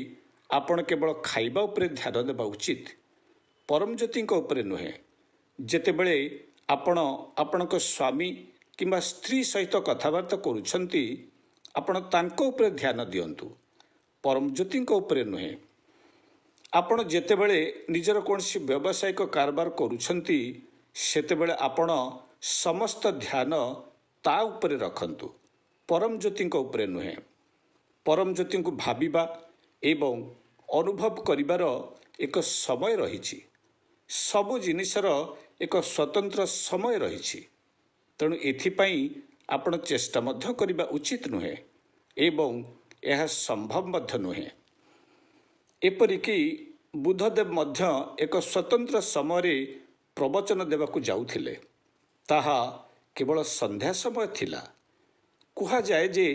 ଆପଣ କେବଳ ଖାଇବା ଉପରେ ଧ୍ୟାନ ଦେବା ଉଚିତ, ପରମଜ୍ୟୋତିଙ୍କ ଉପରେ ନୁହେଁ। ଯେତେବେଳେ ଆପଣ ଆପଣଙ୍କ ସ୍ୱାମୀ କିମ୍ବା ସ୍ତ୍ରୀ ସହିତ କଥାବାର୍ତ୍ତା କରୁଛନ୍ତି, ଆପଣ ତାଙ୍କ ଉପରେ ଧ୍ୟାନ ଦିଅନ୍ତୁ, ପରମଜ୍ୟୋତିଙ୍କ ଉପରେ ନୁହେଁ। ଆପଣ ଯେତେବେଳେ ନିଜର କୌଣସି ବ୍ୟବସାୟିକ କାରବାର କରୁଛନ୍ତି, ସେତେବେଳେ ଆପଣ ସମସ୍ତ ଧ୍ୟାନ ତା ଉପରେ ରଖନ୍ତୁ, ପରମଜ୍ୟୋତିଙ୍କ ଉପରେ ନୁହେଁ। ପରମଜ୍ୟୋତିଙ୍କୁ ଭାବିବା ଏବଂ ଅନୁଭବ କରିବାର ଏକ ସମୟ ରହିଛି। ସବୁ ଜିନିଷର ଏକ ସ୍ୱତନ୍ତ୍ର ସମୟ ରହିଛି। ତେଣୁ ଏଥିପାଇଁ ଆପଣ ଚେଷ୍ଟା ମଧ୍ୟ କରିବା ଉଚିତ ନୁହେଁ ଏବଂ ଏହା ସମ୍ଭବ ମଧ୍ୟ ନୁହେଁ। ଏପରିକି ବୁଦ୍ଧଦେବ ମଧ୍ୟ ଏକ ସ୍ୱତନ୍ତ୍ର ସମୟରେ ପ୍ରବଚନ ଦେବାକୁ ଯାଉଥିଲେ। ତାହା କେବଳ ସନ୍ଧ୍ୟା ସମୟ ଥିଲା। କୁହାଯାଏ ଯେ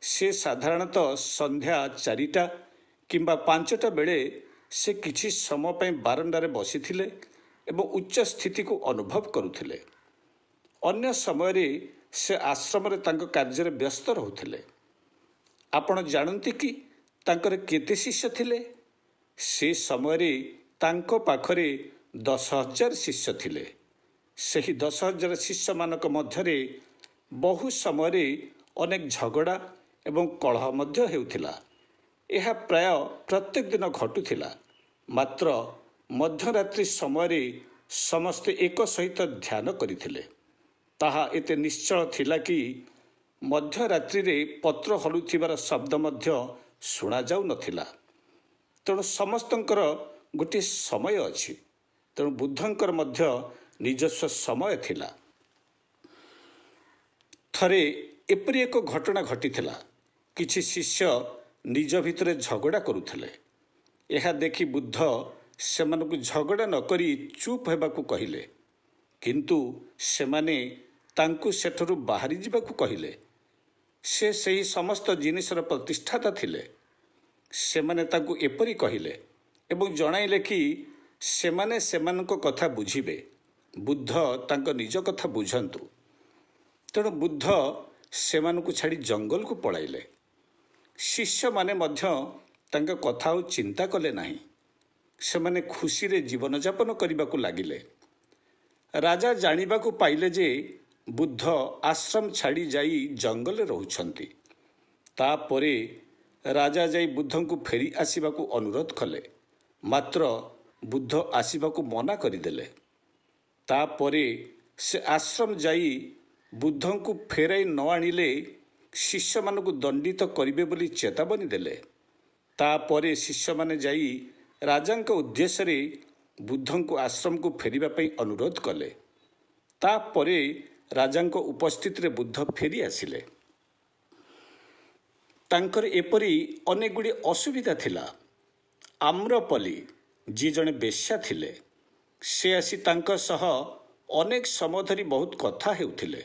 ସେ ସାଧାରଣତଃ ସନ୍ଧ୍ୟା 4ଟା କିମ୍ବା 5ଟା ବେଳେ ସେ କିଛି ସମୟ ପାଇଁ ବାରଣ୍ଡାରେ ବସିଥିଲେ ଏବଂ ଉଚ୍ଚ ସ୍ଥିତିକୁ ଅନୁଭବ କରୁଥିଲେ। ଅନ୍ୟ ସମୟରେ ସେ ଆଶ୍ରମରେ ତାଙ୍କ କାର୍ଯ୍ୟରେ ବ୍ୟସ୍ତ ରହୁଥିଲେ। ଆପଣ ଜାଣନ୍ତି କି ତାଙ୍କର କେତେ ଶିଷ୍ୟ ଥିଲେ? ସେ ସମୟରେ ତାଙ୍କ ପାଖରେ 10,000 ଶିଷ୍ୟ ଥିଲେ। ସେହି 10,000 ଶିଷ୍ୟମାନଙ୍କ ମଧ୍ୟରେ ବହୁ ସମୟରେ ଅନେକ ଝଗଡ଼ା ଏବଂ କଳହ ମଧ୍ୟ ହେଉଥିଲା। ଏହା ପ୍ରାୟ ପ୍ରତ୍ୟେକ ଦିନ ଘଟୁଥିଲା। ମାତ୍ର ମଧ୍ୟରାତ୍ରି ସମୟରେ ସମସ୍ତେ ଏକ ସହିତ ଧ୍ୟାନ କରିଥିଲେ। ତାହା ଏତେ ନିଶ୍ଚଳ ଥିଲା କି ମଧ୍ୟରାତ୍ରିରେ ପତ୍ର ହଲୁଥିବାର ଶବ୍ଦ ମଧ୍ୟ ଶୁଣାଯାଉନଥିଲା। ତେଣୁ ସମସ୍ତଙ୍କର ଗୋଟିଏ ସମୟ ଅଛି। ତେଣୁ ବୁଦ୍ଧଙ୍କର ମଧ୍ୟ ନିଜସ୍ୱ ସମୟ ଥିଲା। ଥରେ ଏପରି ଏକ ଘଟଣା ଘଟିଥିଲା। କିଛି ଶିଷ୍ୟ ନିଜ ଭିତରେ ଝଗଡ଼ା କରୁଥିଲେ। ଏହା ଦେଖି ବୁଦ୍ଧ ସେମାନଙ୍କୁ ଝଗଡ଼ା ନ କରି ଚୁପ୍ ହେବାକୁ କହିଲେ। କିନ୍ତୁ ସେମାନେ ତାଙ୍କୁ ସେଠାରୁ ବାହାରି ଯିବାକୁ କହିଲେ। ସେ ସେହି ସମସ୍ତ ଜିନିଷର ପ୍ରତିଷ୍ଠାତା ଥିଲେ। ସେମାନେ ତାଙ୍କୁ ଏପରି କହିଲେ ଏବଂ ଜଣାଇଲେ କି ସେମାନେ ସେମାନଙ୍କ କଥା ବୁଝିବେ। ବୁଦ୍ଧ ତାଙ୍କ ନିଜ କଥା ବୁଝନ୍ତୁ। ତେଣୁ ବୁଦ୍ଧ ସେମାନଙ୍କୁ ଛାଡ଼ି ଜଙ୍ଗଲକୁ ପଳାଇଲେ। ଶିଷ୍ୟମାନେ ମଧ୍ୟ ତାଙ୍କ କଥା ଆଉ ଚିନ୍ତା କଲେ ନାହିଁ। ସେମାନେ ଖୁସିରେ ଜୀବନଯାପନ କରିବାକୁ ଲାଗିଲେ। ରାଜା ଜାଣିବାକୁ ପାଇଲେ ଯେ ବୁଦ୍ଧ ଆଶ୍ରମ ଛାଡ଼ି ଯାଇ ଜଙ୍ଗଲରେ ରହୁଛନ୍ତି। ତାପରେ ରାଜା ଯାଇ ବୁଦ୍ଧଙ୍କୁ ଫେରି ଆସିବାକୁ ଅନୁରୋଧ କଲେ। ମାତ୍ର ବୁଦ୍ଧ ଆସିବାକୁ ମନା କରିଦେଲେ। ତାପରେ ସେ ଆଶ୍ରମ ଯାଇ ବୁଦ୍ଧଙ୍କୁ ଫେରାଇ ନ ଆଣିଲେ ଶିଷ୍ୟମାନଙ୍କୁ ଦଣ୍ଡିତ କରିବେ ବୋଲି ଚେତାବନୀ ଦେଲେ। ତାପରେ ଶିଷ୍ୟମାନେ ଯାଇ ରାଜାଙ୍କ ଉଦ୍ଦେଶ୍ୟରେ ବୁଦ୍ଧଙ୍କୁ ଆଶ୍ରମକୁ ଫେରିବା ପାଇଁ ଅନୁରୋଧ କଲେ। ତାପରେ ରାଜାଙ୍କ ଉପସ୍ଥିତିରେ ବୁଦ୍ଧ ଫେରି ଆସିଲେ। ତାଙ୍କର ଏପରି ଅନେକ ଗୁଡ଼ିଏ ଅସୁବିଧା ଥିଲା। ଆମ୍ରପଲି ଯିଏ ଜଣେ ବେଶ୍ୟା ଥିଲେ, ସେ ଆସି ତାଙ୍କ ସହ ଅନେକ ସମୟ ଧରି ବହୁତ କଥା ହେଉଥିଲେ।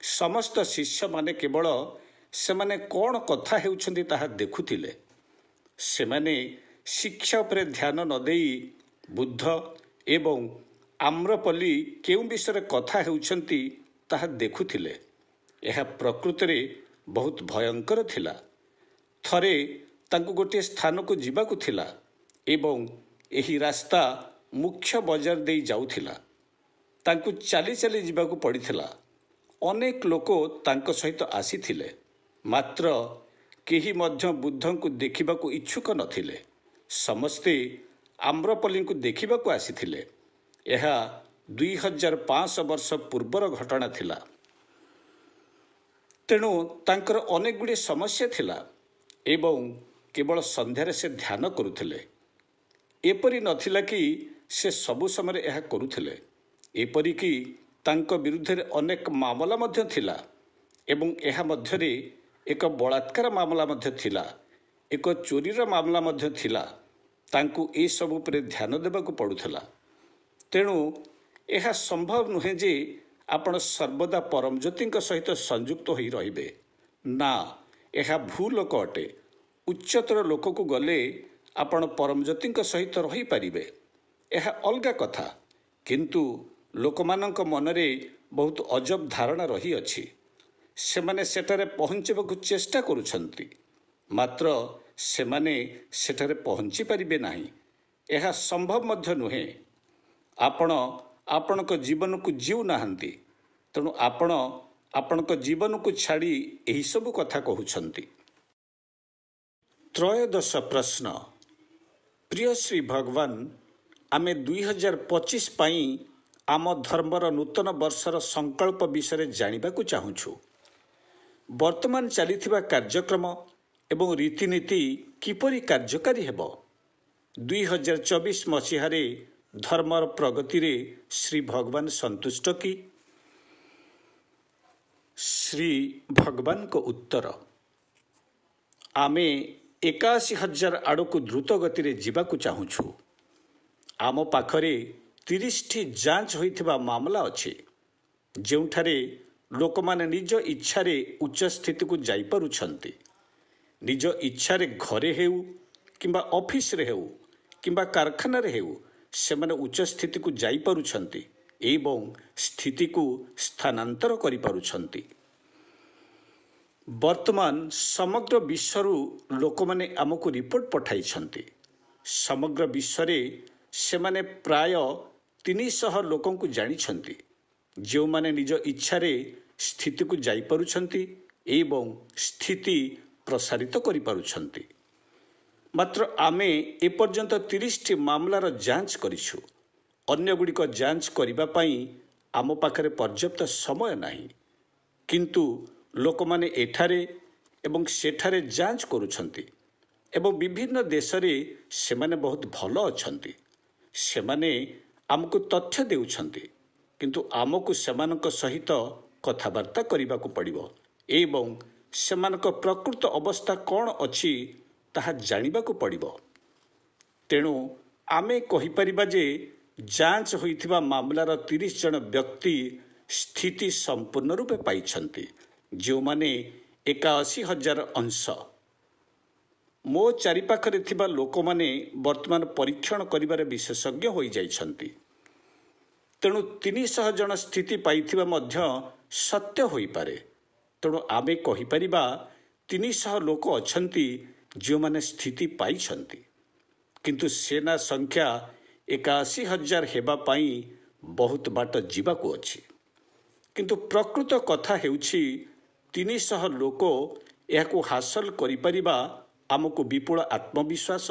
ସମସ୍ତ ଶିଷ୍ୟମାନେ କେବଳ ସେମାନେ କ'ଣ କଥା ହେଉଛନ୍ତି ତାହା ଦେଖୁଥିଲେ। ସେମାନେ ଶିକ୍ଷା ଉପରେ ଧ୍ୟାନ ନ ଦେଇ ବୁଦ୍ଧ ଏବଂ ଆମ୍ରପଲି କେଉଁ ବିଷୟରେ କଥା ହେଉଛନ୍ତି ତାହା ଦେଖୁଥିଲେ। ଏହା ପ୍ରକୃତରେ ବହୁତ ଭୟଙ୍କର ଥିଲା। ଥରେ ତାଙ୍କୁ ଗୋଟିଏ ସ୍ଥାନକୁ ଯିବାକୁ ଥିଲା ଏବଂ ଏହି ରାସ୍ତା ମୁଖ୍ୟ ବଜାର ଦେଇ ଯାଉଥିଲା। ତାଙ୍କୁ ଚାଲି ଚାଲି ଯିବାକୁ ପଡ଼ିଥିଲା। ଅନେକ ଲୋକ ତାଙ୍କ ସହିତ ଆସିଥିଲେ। ମାତ୍ର କେହି ମଧ୍ୟ ବୁଦ୍ଧଙ୍କୁ ଦେଖିବାକୁ ଇଚ୍ଛୁକ ନଥିଲେ। ସମସ୍ତେ ଆମ୍ରପଲ୍ଲୀଙ୍କୁ ଦେଖିବାକୁ ଆସିଥିଲେ। ଏହା 2500 ବର୍ଷ ପୂର୍ବର ଘଟଣା ଥିଲା। ତେଣୁ ତାଙ୍କର ଅନେକ ଗୁଡ଼ିଏ ସମସ୍ୟା ଥିଲା ଏବଂ କେବଳ ସନ୍ଧ୍ୟାରେ ସେ ଧ୍ୟାନ କରୁଥିଲେ। ଏପରି ନଥିଲା କି ସେ ସବୁ ସମୟରେ ଏହା କରୁଥିଲେ। ଏପରିକି ତାଙ୍କ ବିରୁଦ୍ଧରେ ଅନେକ ମାମଲା ମଧ୍ୟ ଥିଲା ଏବଂ ଏହା ମଧ୍ୟରେ ଏକ ବଳାତ୍କାର ମାମଲା ମଧ୍ୟ ଥିଲା, ଏକ ଚୋରିର ମାମଲା ମଧ୍ୟ ଥିଲା। ତାଙ୍କୁ ଏସବୁ ଉପରେ ଧ୍ୟାନ ଦେବାକୁ ପଡ଼ୁଥିଲା। ତେଣୁ ଏହା ସମ୍ଭବ ନୁହେଁ ଯେ ଆପଣ ସର୍ବଦା ପରମଜ୍ୟୋତିଙ୍କ ସହିତ ସଂଯୁକ୍ତ ହୋଇ ରହିବେ। ନା, ଏହା ଭୁଲ ଲୋକ ଅଟେ। ଉଚ୍ଚତର ଲୋକକୁ ଗଲେ ଆପଣ ପରମଜ୍ୟୋତିଙ୍କ ସହିତ ରହିପାରିବେ, ଏହା ଅଲଗା କଥା। କିନ୍ତୁ ଲୋକମାନଙ୍କ ମନରେ ବହୁତ ଅଜବ ଧାରଣା ରହିଅଛି। ସେମାନେ ସେଠାରେ ପହଞ୍ଚିବାକୁ ଚେଷ୍ଟା କରୁଛନ୍ତି, ମାତ୍ର ସେମାନେ ସେଠାରେ ପହଞ୍ଚି ପାରିବେ ନାହିଁ। ଏହା ସମ୍ଭବ ମଧ୍ୟ ନୁହେଁ। ଆପଣ ଆପଣଙ୍କ ଜୀବନକୁ ଜିଉନାହାନ୍ତି, ତେଣୁ ଆପଣ ଆପଣଙ୍କ ଜୀବନକୁ ଛାଡ଼ି ଏହିସବୁ କଥା କହୁଛନ୍ତି। ତ୍ରୟୋଦଶ ପ୍ରଶ୍ନ। ପ୍ରିୟ ଶ୍ରୀ ଭଗବାନ, ଆମେ 2025 ପାଇଁ ଆମ ଧର୍ମର ନୂତନ ବର୍ଷର ସଂକଳ୍ପ ବିଷୟରେ ଜାଣିବାକୁ ଚାହୁଁଛୁ। ବର୍ତ୍ତମାନ ଚାଲିଥିବା କାର୍ଯ୍ୟକ୍ରମ ଏବଂ ରୀତିନୀତି କିପରି କାର୍ଯ୍ୟକାରୀ ହେବ? 2024 ମସିହାରେ ଧର୍ମର ପ୍ରଗତିରେ ଶ୍ରୀ ଭଗବାନ ସନ୍ତୁଷ୍ଟ କି? ଶ୍ରୀ ଭଗବାନଙ୍କ ଉତ୍ତର, ଆମେ 81,000 ଆଡ଼କୁ ଦ୍ରୁତ ଗତିରେ ଯିବାକୁ ଚାହୁଁଛୁ। ଆମ ପାଖରେ 30ଟି ଯାଞ୍ଚ ହୋଇଥିବା ମାମଲା ଅଛି, ଯେଉଁଠାରେ ଲୋକମାନେ ନିଜ ଇଚ୍ଛାରେ ଉଚ୍ଚ ସ୍ଥିତିକୁ ଯାଇପାରୁଛନ୍ତି। ନିଜ ଇଚ୍ଛାରେ ଘରେ ହେଉ କିମ୍ବା ଅଫିସରେ ହେଉ କିମ୍ବା କାରଖାନାରେ ହେଉ, ସେମାନେ ଉଚ୍ଚ ସ୍ଥିତିକୁ ଯାଇପାରୁଛନ୍ତି ଏବଂ ସ୍ଥିତିକୁ ସ୍ଥାନାନ୍ତର କରିପାରୁଛନ୍ତି। ବର୍ତ୍ତମାନ ସମଗ୍ର ବିଶ୍ୱରୁ ଲୋକମାନେ ଆମକୁ ରିପୋର୍ଟ ପଠାଇଛନ୍ତି। ସମଗ୍ର ବିଶ୍ୱରେ ସେମାନେ ପ୍ରାୟ 300 ଲୋକଙ୍କୁ ଜାଣିଛନ୍ତି, ଯେଉଁମାନେ ନିଜ ଇଚ୍ଛାରେ ସ୍ଥିତିକୁ ଯାଇପାରୁଛନ୍ତି ଏବଂ ସ୍ଥିତି ପ୍ରସାରିତ କରିପାରୁଛନ୍ତି। ମାତ୍ର ଆମେ ଏପର୍ଯ୍ୟନ୍ତ 30ଟି ମାମଲାର ଯାଞ୍ଚ କରିଛୁ। ଅନ୍ୟଗୁଡ଼ିକ ଯାଞ୍ଚ କରିବା ପାଇଁ ଆମ ପାଖରେ ପର୍ଯ୍ୟାପ୍ତ ସମୟ ନାହିଁ, କିନ୍ତୁ ଲୋକମାନେ ଏଠାରେ ଏବଂ ସେଠାରେ ଯାଞ୍ଚ କରୁଛନ୍ତି ଏବଂ ବିଭିନ୍ନ ଦେଶରେ ସେମାନେ ବହୁତ ଭଲ ଅଛନ୍ତି। ସେମାନେ ଆମକୁ ତଥ୍ୟ ଦେଉଛନ୍ତି, କିନ୍ତୁ ଆମକୁ ସେମାନଙ୍କ ସହିତ କଥାବାର୍ତ୍ତା କରିବାକୁ ପଡ଼ିବ ଏବଂ ସେମାନଙ୍କ ପ୍ରକୃତ ଅବସ୍ଥା କ'ଣ ଅଛି ତାହା ଜାଣିବାକୁ ପଡ଼ିବ। ତେଣୁ ଆମେ କହିପାରିବା ଯେ ଯାଞ୍ଚ ହୋଇଥିବା ମାମଲାର 30 ଜଣ ବ୍ୟକ୍ତି ସ୍ଥିତି ସମ୍ପୂର୍ଣ୍ଣ ରୂପେ ପାଇଛନ୍ତି, ଯେଉଁମାନେ 81,000 ଅଂଶ। ମୋ ଚାରିପାଖରେ ଥିବା ଲୋକମାନେ ବର୍ତ୍ତମାନ ପରୀକ୍ଷଣ କରିବାରେ ବିଶେଷଜ୍ଞ ହୋଇଯାଇଛନ୍ତି। ତେଣୁ 300 ଜଣ ସ୍ଥିତି ପାଇଥିବା ମଧ୍ୟ ସତ୍ୟ ହୋଇପାରେ। ତେଣୁ ଆମେ କହିପାରିବା 300 ଲୋକ ଅଛନ୍ତି ଯେଉଁମାନେ ସ୍ଥିତି ପାଇଛନ୍ତି, କିନ୍ତୁ ସେନା ସଂଖ୍ୟା 81,000 ହେବା ପାଇଁ ବହୁତ ବାଟ ଯିବାକୁ ଅଛି। କିନ୍ତୁ ପ୍ରକୃତ କଥା ହେଉଛି 300 ଲୋକ ଏହାକୁ ହାସଲ କରିପାରିବା ଆମକୁ ବିପୁଳ ଆତ୍ମବିଶ୍ୱାସ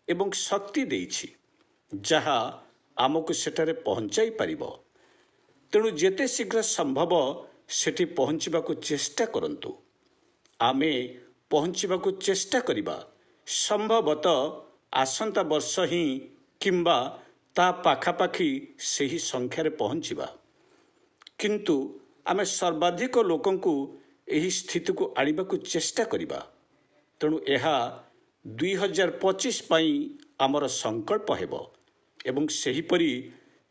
ଏବଂ ଶକ୍ତି ଦେଇଛି, ଯାହା ଆମକୁ ସେଠାରେ ପହଞ୍ଚାଇ ପାରିବ। ତେଣୁ ଯେତେ ଶୀଘ୍ର ସମ୍ଭବ ସେଠି ପହଞ୍ଚିବାକୁ ଚେଷ୍ଟା କରନ୍ତୁ। ଆମେ ପହଞ୍ଚିବାକୁ ଚେଷ୍ଟା କରିବା, ସମ୍ଭବତଃ ଆସନ୍ତା ବର୍ଷ ହିଁ କିମ୍ବା ତା ପାଖାପାଖି ସେହି ସଂଖ୍ୟାରେ ପହଞ୍ଚିବା। କିନ୍ତୁ ଆମେ ସର୍ବାଧିକ ଲୋକଙ୍କୁ ଏହି ସ୍ଥିତିକୁ ଆଣିବାକୁ ଚେଷ୍ଟା କରିବା। ତେଣୁ ଏହା 2025 ପାଇଁ ଆମର ସଂକଳ୍ପ ହେବ ଏବଂ ସେହିପରି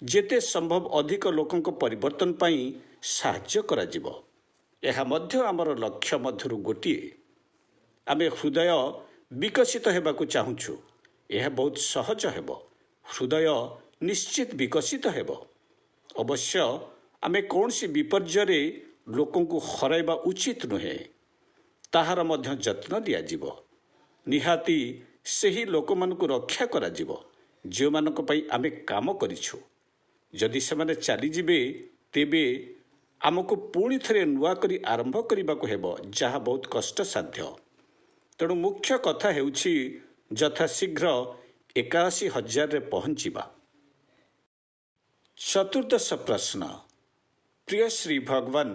ଯେତେ ସମ୍ଭବ ଅଧିକ ଲୋକଙ୍କ ପରିବର୍ତ୍ତନ ପାଇଁ ସାହାଯ୍ୟ କରାଯିବ। ଏହା ମଧ୍ୟ ଆମର ଲକ୍ଷ୍ୟ ମଧ୍ୟରୁ ଗୋଟିଏ। ଆମେ ହୃଦୟ ବିକଶିତ ହେବାକୁ ଚାହୁଁଛୁ। ଏହା ବହୁତ ସହଜ ହେବ। ହୃଦୟ ନିଶ୍ଚିତ ବିକଶିତ ହେବ। ଅବଶ୍ୟ ଆମେ କୌଣସି ବିପର୍ଯ୍ୟୟରେ ଲୋକଙ୍କୁ ହରାଇବା ଉଚିତ ନୁହେଁ। ତାହାର ମଧ୍ୟ ଯତ୍ନ ଦିଆଯିବ। ନିହାତି ସେହି ଲୋକମାନଙ୍କୁ ରକ୍ଷା କରାଯିବ ଯେଉଁମାନଙ୍କ ପାଇଁ ଆମେ କାମ କରିଛୁ। ଯଦି ସେମାନେ ଚାଲିଯିବେ, ତେବେ ଆମକୁ ପୁଣି ଥରେ ନୂଆ କରି ଆରମ୍ଭ କରିବାକୁ ହେବ, ଯାହା ବହୁତ କଷ୍ଟସାଧ୍ୟ। ତେଣୁ ମୁଖ୍ୟ କଥା ହେଉଛି ଯଥାଶୀଘ୍ର 81,000ରେ ପହଞ୍ଚିବା। ଚତୁର୍ଦ୍ଦଶ ପ୍ରଶ୍ନ। ପ୍ରିୟ ଶ୍ରୀ ଭଗବାନ,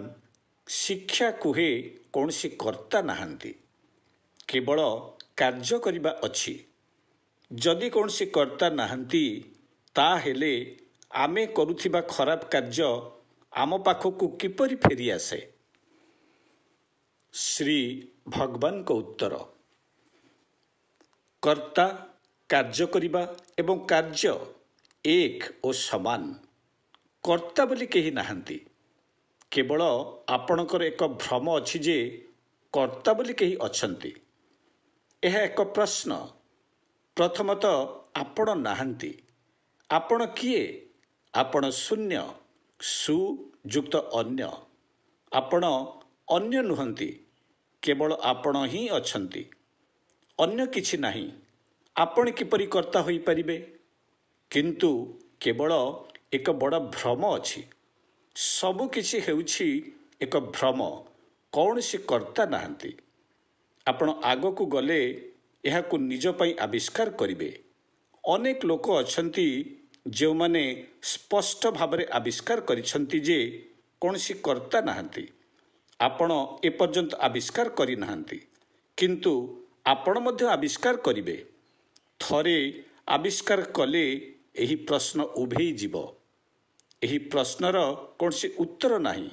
ଶିକ୍ଷା କୁହେ କୌଣସି କର୍ତ୍ତା ନାହାନ୍ତି, କେବଳ କାର୍ଯ୍ୟ କରିବା ଅଛି। ଯଦି କୌଣସି କର୍ତ୍ତା ନାହାନ୍ତି, ତାହେଲେ ଆମେ କରୁଥିବା ଖରାପ କାର୍ଯ୍ୟ ଆମ ପାଖକୁ କିପରି ଫେରିଆସେ? ଶ୍ରୀ ଭଗବାନଙ୍କ ଉତ୍ତର, କର୍ତ୍ତା, କାର୍ଯ୍ୟ କରିବା ଏବଂ କାର୍ଯ୍ୟ ଏକ ଓ ସମାନ। କର୍ତ୍ତା ବୋଲି କେହି ନାହାନ୍ତି। କେବଳ ଆପଣଙ୍କର ଏକ ଭ୍ରମ ଅଛି ଯେ କର୍ତ୍ତା ବୋଲି କେହି ଅଛନ୍ତି। ଏହା ଏକ ପ୍ରଶ୍ନ। ପ୍ରଥମତଃ ଆପଣ ନାହାନ୍ତି। ଆପଣ କିଏ? ଆପଣ ଶୂନ୍ୟ, ସୁ ଯୁକ୍ତ ଅନ୍ୟ। ଆପଣ ଅନ୍ୟ ନୁହନ୍ତି, କେବଳ ଆପଣ ହିଁ ଅଛନ୍ତି, ଅନ୍ୟ କିଛି ନାହିଁ। ଆପଣ କିପରି କର୍ତ୍ତା ହୋଇପାରିବେ? କିନ୍ତୁ କେବଳ ଏକ ବଡ଼ ଭ୍ରମ ଅଛି। ସବୁ କିଛି ହେଉଛି ଏକ ଭ୍ରମ। କୌଣସି କର୍ତ୍ତା ନାହାନ୍ତି। ଆପଣ ଆଗକୁ ଗଲେ ଏହାକୁ ନିଜ ପାଇଁ ଆବିଷ୍କାର କରିବେ। ଅନେକ ଲୋକ ଅଛନ୍ତି ଯେଉଁମାନେ ସ୍ପଷ୍ଟ ଭାବରେ ଆବିଷ୍କାର କରିଛନ୍ତି ଯେ କୌଣସି କର୍ତ୍ତା ନାହାନ୍ତି। ଆପଣ ଏପର୍ଯ୍ୟନ୍ତ ଆବିଷ୍କାର କରିନାହାନ୍ତି, କିନ୍ତୁ ଆପଣ ମଧ୍ୟ ଆବିଷ୍କାର କରିବେ। ଥରେ ଆବିଷ୍କାର କଲେ ଏହି ପ୍ରଶ୍ନ ଉଭେଇଯିବ। ଏହି ପ୍ରଶ୍ନର କୌଣସି ଉତ୍ତର ନାହିଁ।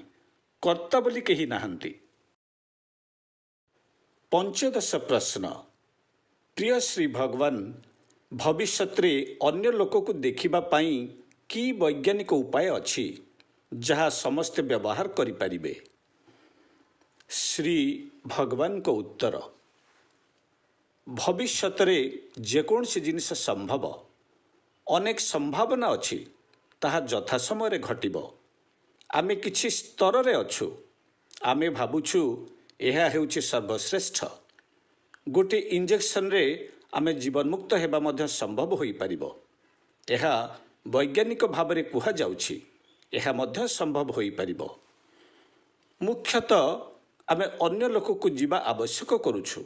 କର୍ତ୍ତା ବୋଲି କେହି ନାହାନ୍ତି। ପଞ୍ଚଦଶ ପ୍ରଶ୍ନ। ପ୍ରିୟ ଶ୍ରୀ ଭଗବାନ, ଭବିଷ୍ୟତରେ ଅନ୍ୟ ଲୋକକୁ ଦେଖିବା ପାଇଁ କି ବୈଜ୍ଞାନିକ ଉପାୟ ଅଛି ଯାହା ସମସ୍ତେ ବ୍ୟବହାର କରିପାରିବେ? ଶ୍ରୀ ଭଗବାନଙ୍କ ଉତ୍ତର, ଭବିଷ୍ୟତରେ ଯେକୌଣସି ଜିନିଷ ସମ୍ଭବ। ଅନେକ ସମ୍ଭାବନା ଅଛି, ତାହା ଯଥାସମୟରେ ଘଟିବ। ଆମେ କିଛି ସ୍ତରରେ ଅଛୁ। ଆମେ ଭାବୁଛୁ ଏହା ହେଉଛି ସର୍ବଶ୍ରେଷ୍ଠ। ଗୋଟିଏ ଇଞ୍ଜେକ୍ସନରେ ଆମେ ଜୀବନମୁକ୍ତ ହେବା ମଧ୍ୟ ସମ୍ଭବ ହୋଇପାରିବ। ଏହା ବୈଜ୍ଞାନିକ ଭାବରେ କୁହାଯାଉଛି। ଏହା ମଧ୍ୟ ସମ୍ଭବ ହୋଇପାରିବ। ମୁଖ୍ୟତଃ ଆମେ ଅନ୍ୟ ଲୋକକୁ ଯିବା ଆବଶ୍ୟକ କରୁଛୁ।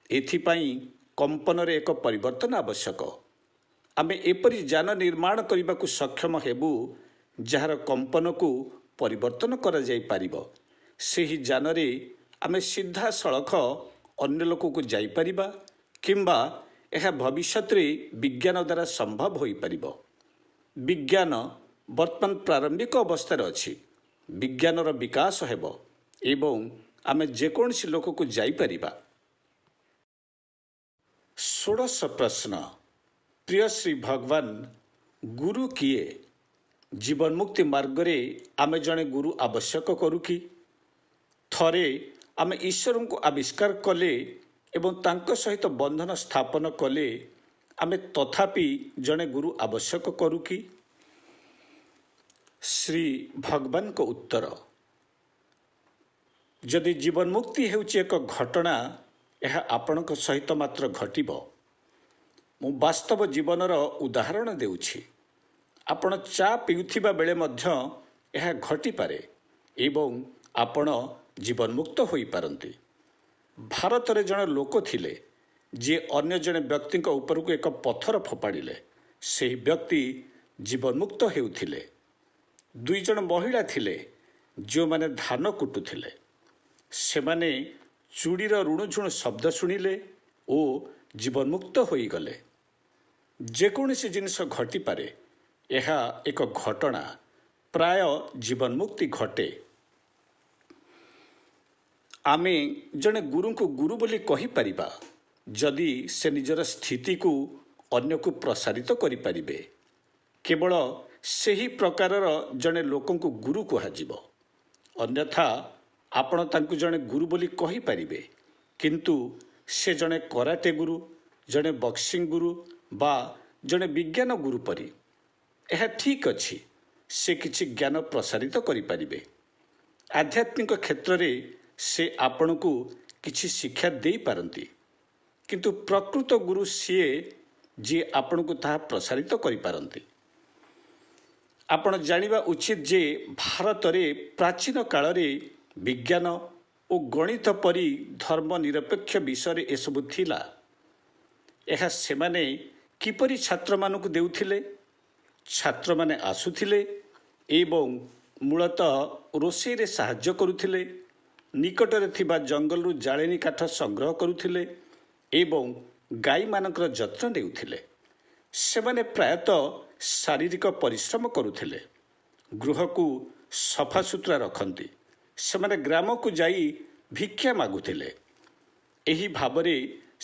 ଏଥିପାଇଁ କମ୍ପନରେ ଏକ ପରିବର୍ତ୍ତନ ଆବଶ୍ୟକ। ଆମେ ଏପରି ଯାନ ନିର୍ମାଣ କରିବାକୁ ସକ୍ଷମ ହେବୁ ଯାହାର କମ୍ପନକୁ ପରିବର୍ତ୍ତନ କରାଯାଇପାରିବ। ସେହି ଯାନରେ ଆମେ ସିଧାସଳଖ ଅନ୍ୟ ଲୋକକୁ ଯାଇପାରିବା କିମ୍ବା ଏହା ଭବିଷ୍ୟତରେ ବିଜ୍ଞାନ ଦ୍ୱାରା ସମ୍ଭବ ହୋଇପାରିବ। ବିଜ୍ଞାନ ବର୍ତ୍ତମାନ ପ୍ରାରମ୍ଭିକ ଅବସ୍ଥାରେ ଅଛି। ବିଜ୍ଞାନର ବିକାଶ ହେବ ଏବଂ ଆମେ ଯେକୌଣସି ଲୋକକୁ ଯାଇପାରିବା। ଷୋଡ଼ଶ ପ୍ରଶ୍ନ, ପ୍ରିୟ ଶ୍ରୀ ଭଗବାନ, ଗୁରୁ କିଏ? ଜୀବନ ମୁକ୍ତି ମାର୍ଗରେ ଆମେ ଜଣେ ଗୁରୁ ଆବଶ୍ୟକ କରୁ କି? ଥରେ ଆମେ ଈଶ୍ୱରଙ୍କୁ ଆବିଷ୍କାର କଲେ ଏବଂ ତାଙ୍କ ସହିତ ବନ୍ଧନ ସ୍ଥାପନ କଲେ ଆମେ ତଥାପି ଜଣେ ଗୁରୁ ଆବଶ୍ୟକ କରୁ କି? ଶ୍ରୀ ଭଗବାନଙ୍କ ଉତ୍ତର, ଯଦି ଜୀବନ ମୁକ୍ତି ହେଉଛି ଏକ ଘଟଣା, ଏହା ଆପଣଙ୍କ ସହିତ ମାତ୍ର ଘଟିବ। ମୁଁ ବାସ୍ତବ ଜୀବନର ଉଦାହରଣ ଦେଉଛି। ଆପଣ ଚା ପିଉଥିବା ବେଳେ ମଧ୍ୟ ଏହା ଘଟିପାରେ ଏବଂ ଆପଣ ଜୀବନମୁକ୍ତ ହୋଇପାରନ୍ତି। ଭାରତରେ ଜଣେ ଲୋକ ଥିଲେ ଯିଏ ଅନ୍ୟ ଜଣେ ବ୍ୟକ୍ତିଙ୍କ ଉପରକୁ ଏକ ପଥର ଫୋପାଡ଼ିଲେ ସେହି ବ୍ୟକ୍ତି ଜୀବନମୁକ୍ତ ହେଉଥିଲେ। 2 ଜଣ ମହିଳା ଥିଲେ ଯେଉଁମାନେ ଧାନ କୁଟୁଥିଲେ। ସେମାନେ ଚୁଡ଼ିର ରୁଣୁଝୁଣୁ ଶବ୍ଦ ଶୁଣିଲେ ଓ ଜୀବନମୁକ୍ତ ହୋଇଗଲେ। ଯେକୌଣସି ଜିନିଷ ଘଟିପାରେ, ଏହା ଏକ ଘଟଣା, ପ୍ରାୟ ଜୀବନମୁକ୍ତି ଘଟେ। ଆମେ ଜଣେ ଗୁରୁଙ୍କୁ ଗୁରୁ ବୋଲି କହିପାରିବା ଯଦି ସେ ନିଜର ସ୍ଥିତିକୁ ଅନ୍ୟକୁ ପ୍ରସାରିତ କରିପାରିବେ। କେବଳ ସେହି ପ୍ରକାରର ଜଣେ ଲୋକଙ୍କୁ ଗୁରୁ କୁହାଯିବ। ଅନ୍ୟଥା ଆପଣ ତାଙ୍କୁ ଜଣେ ଗୁରୁ ବୋଲି କହିପାରିବେ, କିନ୍ତୁ ସେ ଜଣେ କରାଟେ ଗୁରୁ, ଜଣେ ବକ୍ସିଂ ଗୁରୁ ବା ଜଣେ ବିଜ୍ଞାନ ଗୁରୁ ପରି। ଏହା ଠିକ୍ ଅଛି, ସେ କିଛି ଜ୍ଞାନ ପ୍ରସାରିତ କରିପାରିବେ। ଆଧ୍ୟାତ୍ମିକ କ୍ଷେତ୍ରରେ ସେ ଆପଣଙ୍କୁ କିଛି ଶିକ୍ଷା ଦେଇପାରନ୍ତି, କିନ୍ତୁ ପ୍ରକୃତ ଗୁରୁ ସିଏ ଯିଏ ଆପଣଙ୍କୁ ତାହା ପ୍ରସାରିତ କରିପାରନ୍ତି। ଆପଣ ଜାଣିବା ଉଚିତ ଯେ ଭାରତରେ ପ୍ରାଚୀନ କାଳରେ ବିଜ୍ଞାନ ଓ ଗଣିତ ପରି ଧର୍ମ ନିରପେକ୍ଷ ବିଷୟରେ ଏସବୁ ଥିଲା। ଏହା ସେମାନେ କିପରି ଛାତ୍ରମାନଙ୍କୁ ଦେଉଥିଲେ? ଛାତ୍ରମାନେ ଆସୁଥିଲେ ଏବଂ ମୂଳତଃ ରୋଷେଇରେ ସାହାଯ୍ୟ କରୁଥିଲେ, ନିକଟରେ ଥିବା ଜଙ୍ଗଲରୁ ଜାଳେଣୀ କାଠ ସଂଗ୍ରହ କରୁଥିଲେ ଏବଂ ଗାଈମାନଙ୍କର ଯତ୍ନ ନେଉଥିଲେ। ସେମାନେ ପ୍ରାୟତଃ ଶାରୀରିକ ପରିଶ୍ରମ କରୁଥିଲେ, ଗୃହକୁ ସଫାସୁତୁରା ରଖନ୍ତି। ସେମାନେ ଗ୍ରାମକୁ ଯାଇ ଭିକ୍ଷା ମାଗୁଥିଲେ। ଏହି ଭାବରେ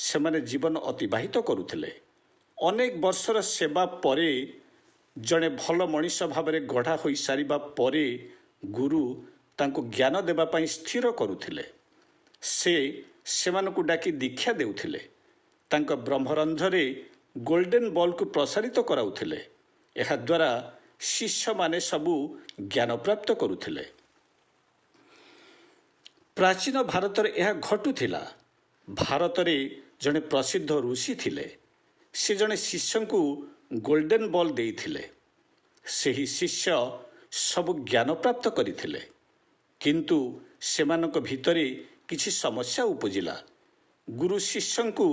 ସେମାନେ ଜୀବନ ଅତିବାହିତ କରୁଥିଲେ। ଅନେକ ବର୍ଷର ସେବା ପରେ, ଜଣେ ଭଲ ମଣିଷ ଭାବରେ ଗଢ଼ା ହୋଇସାରିବା ପରେ ଗୁରୁ ତାଙ୍କୁ ଜ୍ଞାନ ଦେବା ପାଇଁ ସ୍ଥିର କରୁଥିଲେ। ସେ ସେମାନଙ୍କୁ ଡାକି ଦୀକ୍ଷା ଦେଉଥିଲେ, ତାଙ୍କ ବ୍ରହ୍ମରନ୍ଧ୍ରରେ ଗୋଲ୍ଡେନ୍ ବଲ୍କୁ ପ୍ରସାରିତ କରାଉଥିଲେ। ଏହାଦ୍ୱାରା ଶିଷ୍ୟମାନେ ସବୁ ଜ୍ଞାନ ପ୍ରାପ୍ତ କରୁଥିଲେ। ପ୍ରାଚୀନ ଭାରତରେ ଏହା ଘଟୁଥିଲା। ଭାରତରେ ଜଣେ ପ୍ରସିଦ୍ଧ ଋଷି ଥିଲେ। ସେ ଜଣେ ଶିଷ୍ୟଙ୍କୁ ଗୋଲ୍ଡେନ୍ ବଲ୍ ଦେଇଥିଲେ। ସେହି ଶିଷ୍ୟ ସବୁ ଜ୍ଞାନ ପ୍ରାପ୍ତ କରିଥିଲେ, କିନ୍ତୁ ସେମାନଙ୍କ ଭିତରେ କିଛି ସମସ୍ୟା ଉପୁଜିଲା। ଗୁରୁ ଶିଷ୍ୟଙ୍କୁ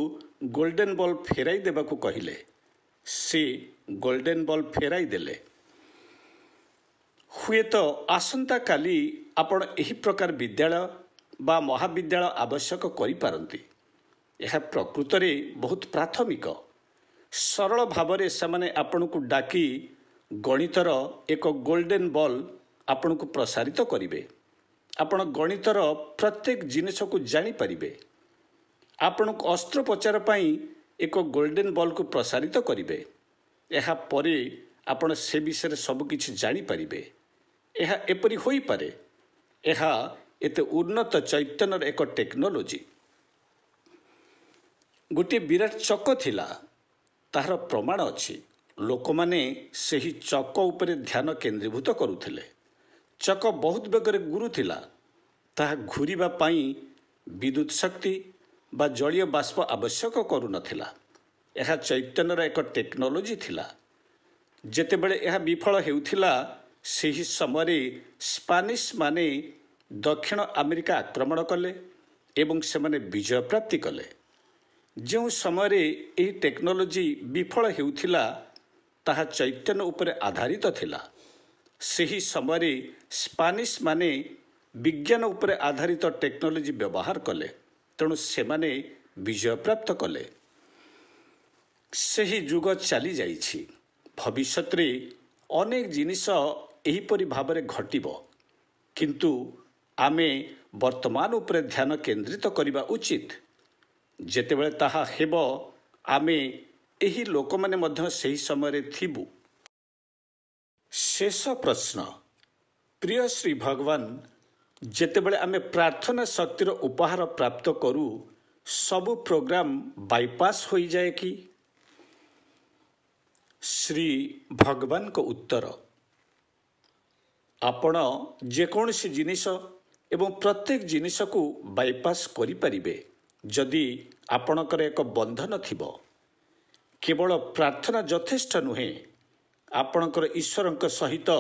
ଗୋଲ୍ଡେନ୍ ବଲ୍ ଫେରାଇ ଦେବାକୁ କହିଲେ। ସେ ଗୋଲ୍ଡେନ୍ ବଲ୍ ଫେରାଇ ଦେଲେ। ହୁଏତ ଆସନ୍ତାକାଲି ଆପଣ ଏହି ପ୍ରକାର ବିଦ୍ୟାଳୟ ବା ମହାବିଦ୍ୟାଳୟ ଆବଶ୍ୟକ କରିପାରନ୍ତି। ଏହା ପ୍ରକୃତରେ ବହୁତ ପ୍ରାଥମିକ। ସରଳ ଭାବରେ ସେମାନେ ଆପଣଙ୍କୁ ଡାକି ଗଣିତର ଏକ ଗୋଲ୍ଡେନ୍ ବଲ୍ ଆପଣଙ୍କୁ ପ୍ରସାରିତ କରିବେ। ଆପଣ ଗଣିତର ପ୍ରତ୍ୟେକ ଜିନିଷକୁ ଜାଣିପାରିବେ। ଆପଣଙ୍କୁ ଅସ୍ତ୍ରୋପଚାର ପାଇଁ ଏକ ଗୋଲ୍ଡେନ୍ ବଲ୍କୁ ପ୍ରସାରିତ କରିବେ। ଏହା ପରେ ଆପଣ ସେ ବିଷୟରେ ସବୁକିଛି ଜାଣିପାରିବେ। ଏହା ଏପରି ହୋଇପାରେ। ଏହା ଏତେ ଉନ୍ନତ ଚୈତନ୍ୟର ଏକ ଟେକ୍ନୋଲୋଜି। ଗୋଟିଏ ବିରାଟ ଚକ ଥିଲା, ତାହାର ପ୍ରମାଣ ଅଛି। ଲୋକମାନେ ସେହି ଚକ ଉପରେ ଧ୍ୟାନ କେନ୍ଦ୍ରୀଭୂତ କରୁଥିଲେ। ଚକ ବହୁତ ବେଗରେ ଘୁରୁଥିଲା। ତାହା ଘୂରିବା ପାଇଁ ବିଦ୍ୟୁତ୍ ଶକ୍ତି ବା ଜଳୀୟ ବାଷ୍ପ ଆବଶ୍ୟକ କରୁନଥିଲା। ଏହା ଚୈତନ୍ୟର ଏକ ଟେକ୍ନୋଲୋଜି ଥିଲା। ଯେତେବେଳେ ଏହା ବିଫଳ ହେଉଥିଲା, ସେହି ସମୟରେ ସ୍ପାନିଶ ମାନେ ଦକ୍ଷିଣ ଆମେରିକା ଆକ୍ରମଣ କଲେ ଏବଂ ସେମାନେ ବିଜୟ ପ୍ରାପ୍ତି କଲେ। ଯେଉଁ ସମୟରେ ଏହି ଟେକ୍ନୋଲୋଜି ବିଫଳ ହେଉଥିଲା, ତାହା ଚୈତନ୍ୟ ଉପରେ ଆଧାରିତ ଥିଲା। ସେହି ସମୟରେ ସ୍ପାନିଶ ମାନେ ବିଜ୍ଞାନ ଉପରେ ଆଧାରିତ ଟେକ୍ନୋଲୋଜି ବ୍ୟବହାର କଲେ, ତେଣୁ ସେମାନେ ବିଜୟ ପ୍ରାପ୍ତ କଲେ। ସେହି ଯୁଗ ଚାଲି ଯାଇଛି। ଭବିଷ୍ୟତରେ ଅନେକ ଜିନିଷ ଏହିପରି ଭାବରେ ଘଟିବ, କିନ୍ତୁ ଆମେ ବର୍ତ୍ତମାନ ଉପରେ ଧ୍ୟାନ କେନ୍ଦ୍ରିତ କରିବା ଉଚିତ। ଯେତେବେଳେ ତାହା ହେବ, ଆମେ ଏହି ଲୋକମାନେ ମଧ୍ୟ ସେହି ସମୟରେ ଥିବୁ। ଶେଷ ପ୍ରଶ୍ନ। ପ୍ରିୟ ଶ୍ରୀ ଭଗବାନ, ଯେତେବେଳେ ଆମେ ପ୍ରାର୍ଥନା ଶକ୍ତିର ଉପହାର ପ୍ରାପ୍ତ କରୁ, ସବୁ ପ୍ରୋଗ୍ରାମ ବାଇପାସ୍ ହୋଇଯାଏ କି? ଶ୍ରୀ ଭଗବାନଙ୍କ ଉତ୍ତର, ଆପଣ ଯେକୌଣସି ଜିନିଷ ଏବଂ ପ୍ରତ୍ୟେକ ଜିନିଷକୁ ବାଇପାସ୍ କରିପାରିବେ ଯଦି ଆପଣଙ୍କର ଏକ ବନ୍ଧନ ଥିବ। କେବଳ ପ୍ରାର୍ଥନା ଯଥେଷ୍ଟ ନୁହେଁ। ଆପଣଙ୍କର ଈଶ୍ୱରଙ୍କ ସହିତ,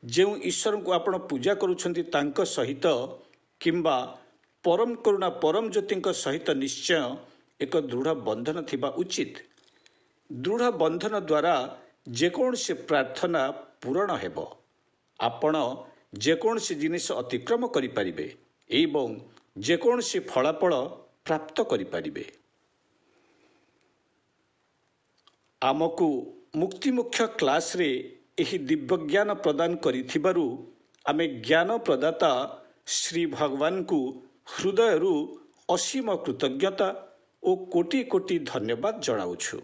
ଯେଉଁ ଈଶ୍ୱରଙ୍କୁ ଆପଣ ପୂଜା କରୁଛନ୍ତି ତାଙ୍କ ସହିତ, କିମ୍ବା ପରମ କରୁଣା ପରମ ଜ୍ୟୋତିଙ୍କ ସହିତ ନିଶ୍ଚୟ ଏକ ଦୃଢ଼ ବନ୍ଧନ ଥିବା ଉଚିତ। ଦୃଢ଼ ବନ୍ଧନ ଦ୍ୱାରା ଯେକୌଣସି ପ୍ରାର୍ଥନା ପୂରଣ ହେବ। ଆପଣ ଯେକୌଣସି ଜିନିଷ ଅତିକ୍ରମ କରିପାରିବେ ଏବଂ ଯେକୌଣସି ଫଳାଫଳ ପ୍ରାପ୍ତ କରିପାରିବେ। ଆମକୁ ମୁକ୍ତିମୁଖ୍ୟ କ୍ଲାସରେ ଏହି ଦିବ୍ୟଜ୍ଞାନ ପ୍ରଦାନ କରିଥିବାରୁ ଆମେ ଜ୍ଞାନ ପ୍ରଦାତା ଶ୍ରୀ ଭଗବାନଙ୍କୁ ହୃଦୟରୁ ଅସୀମ କୃତଜ୍ଞତା ଓ କୋଟି କୋଟି ଧନ୍ୟବାଦ ଜଣାଉଛୁ।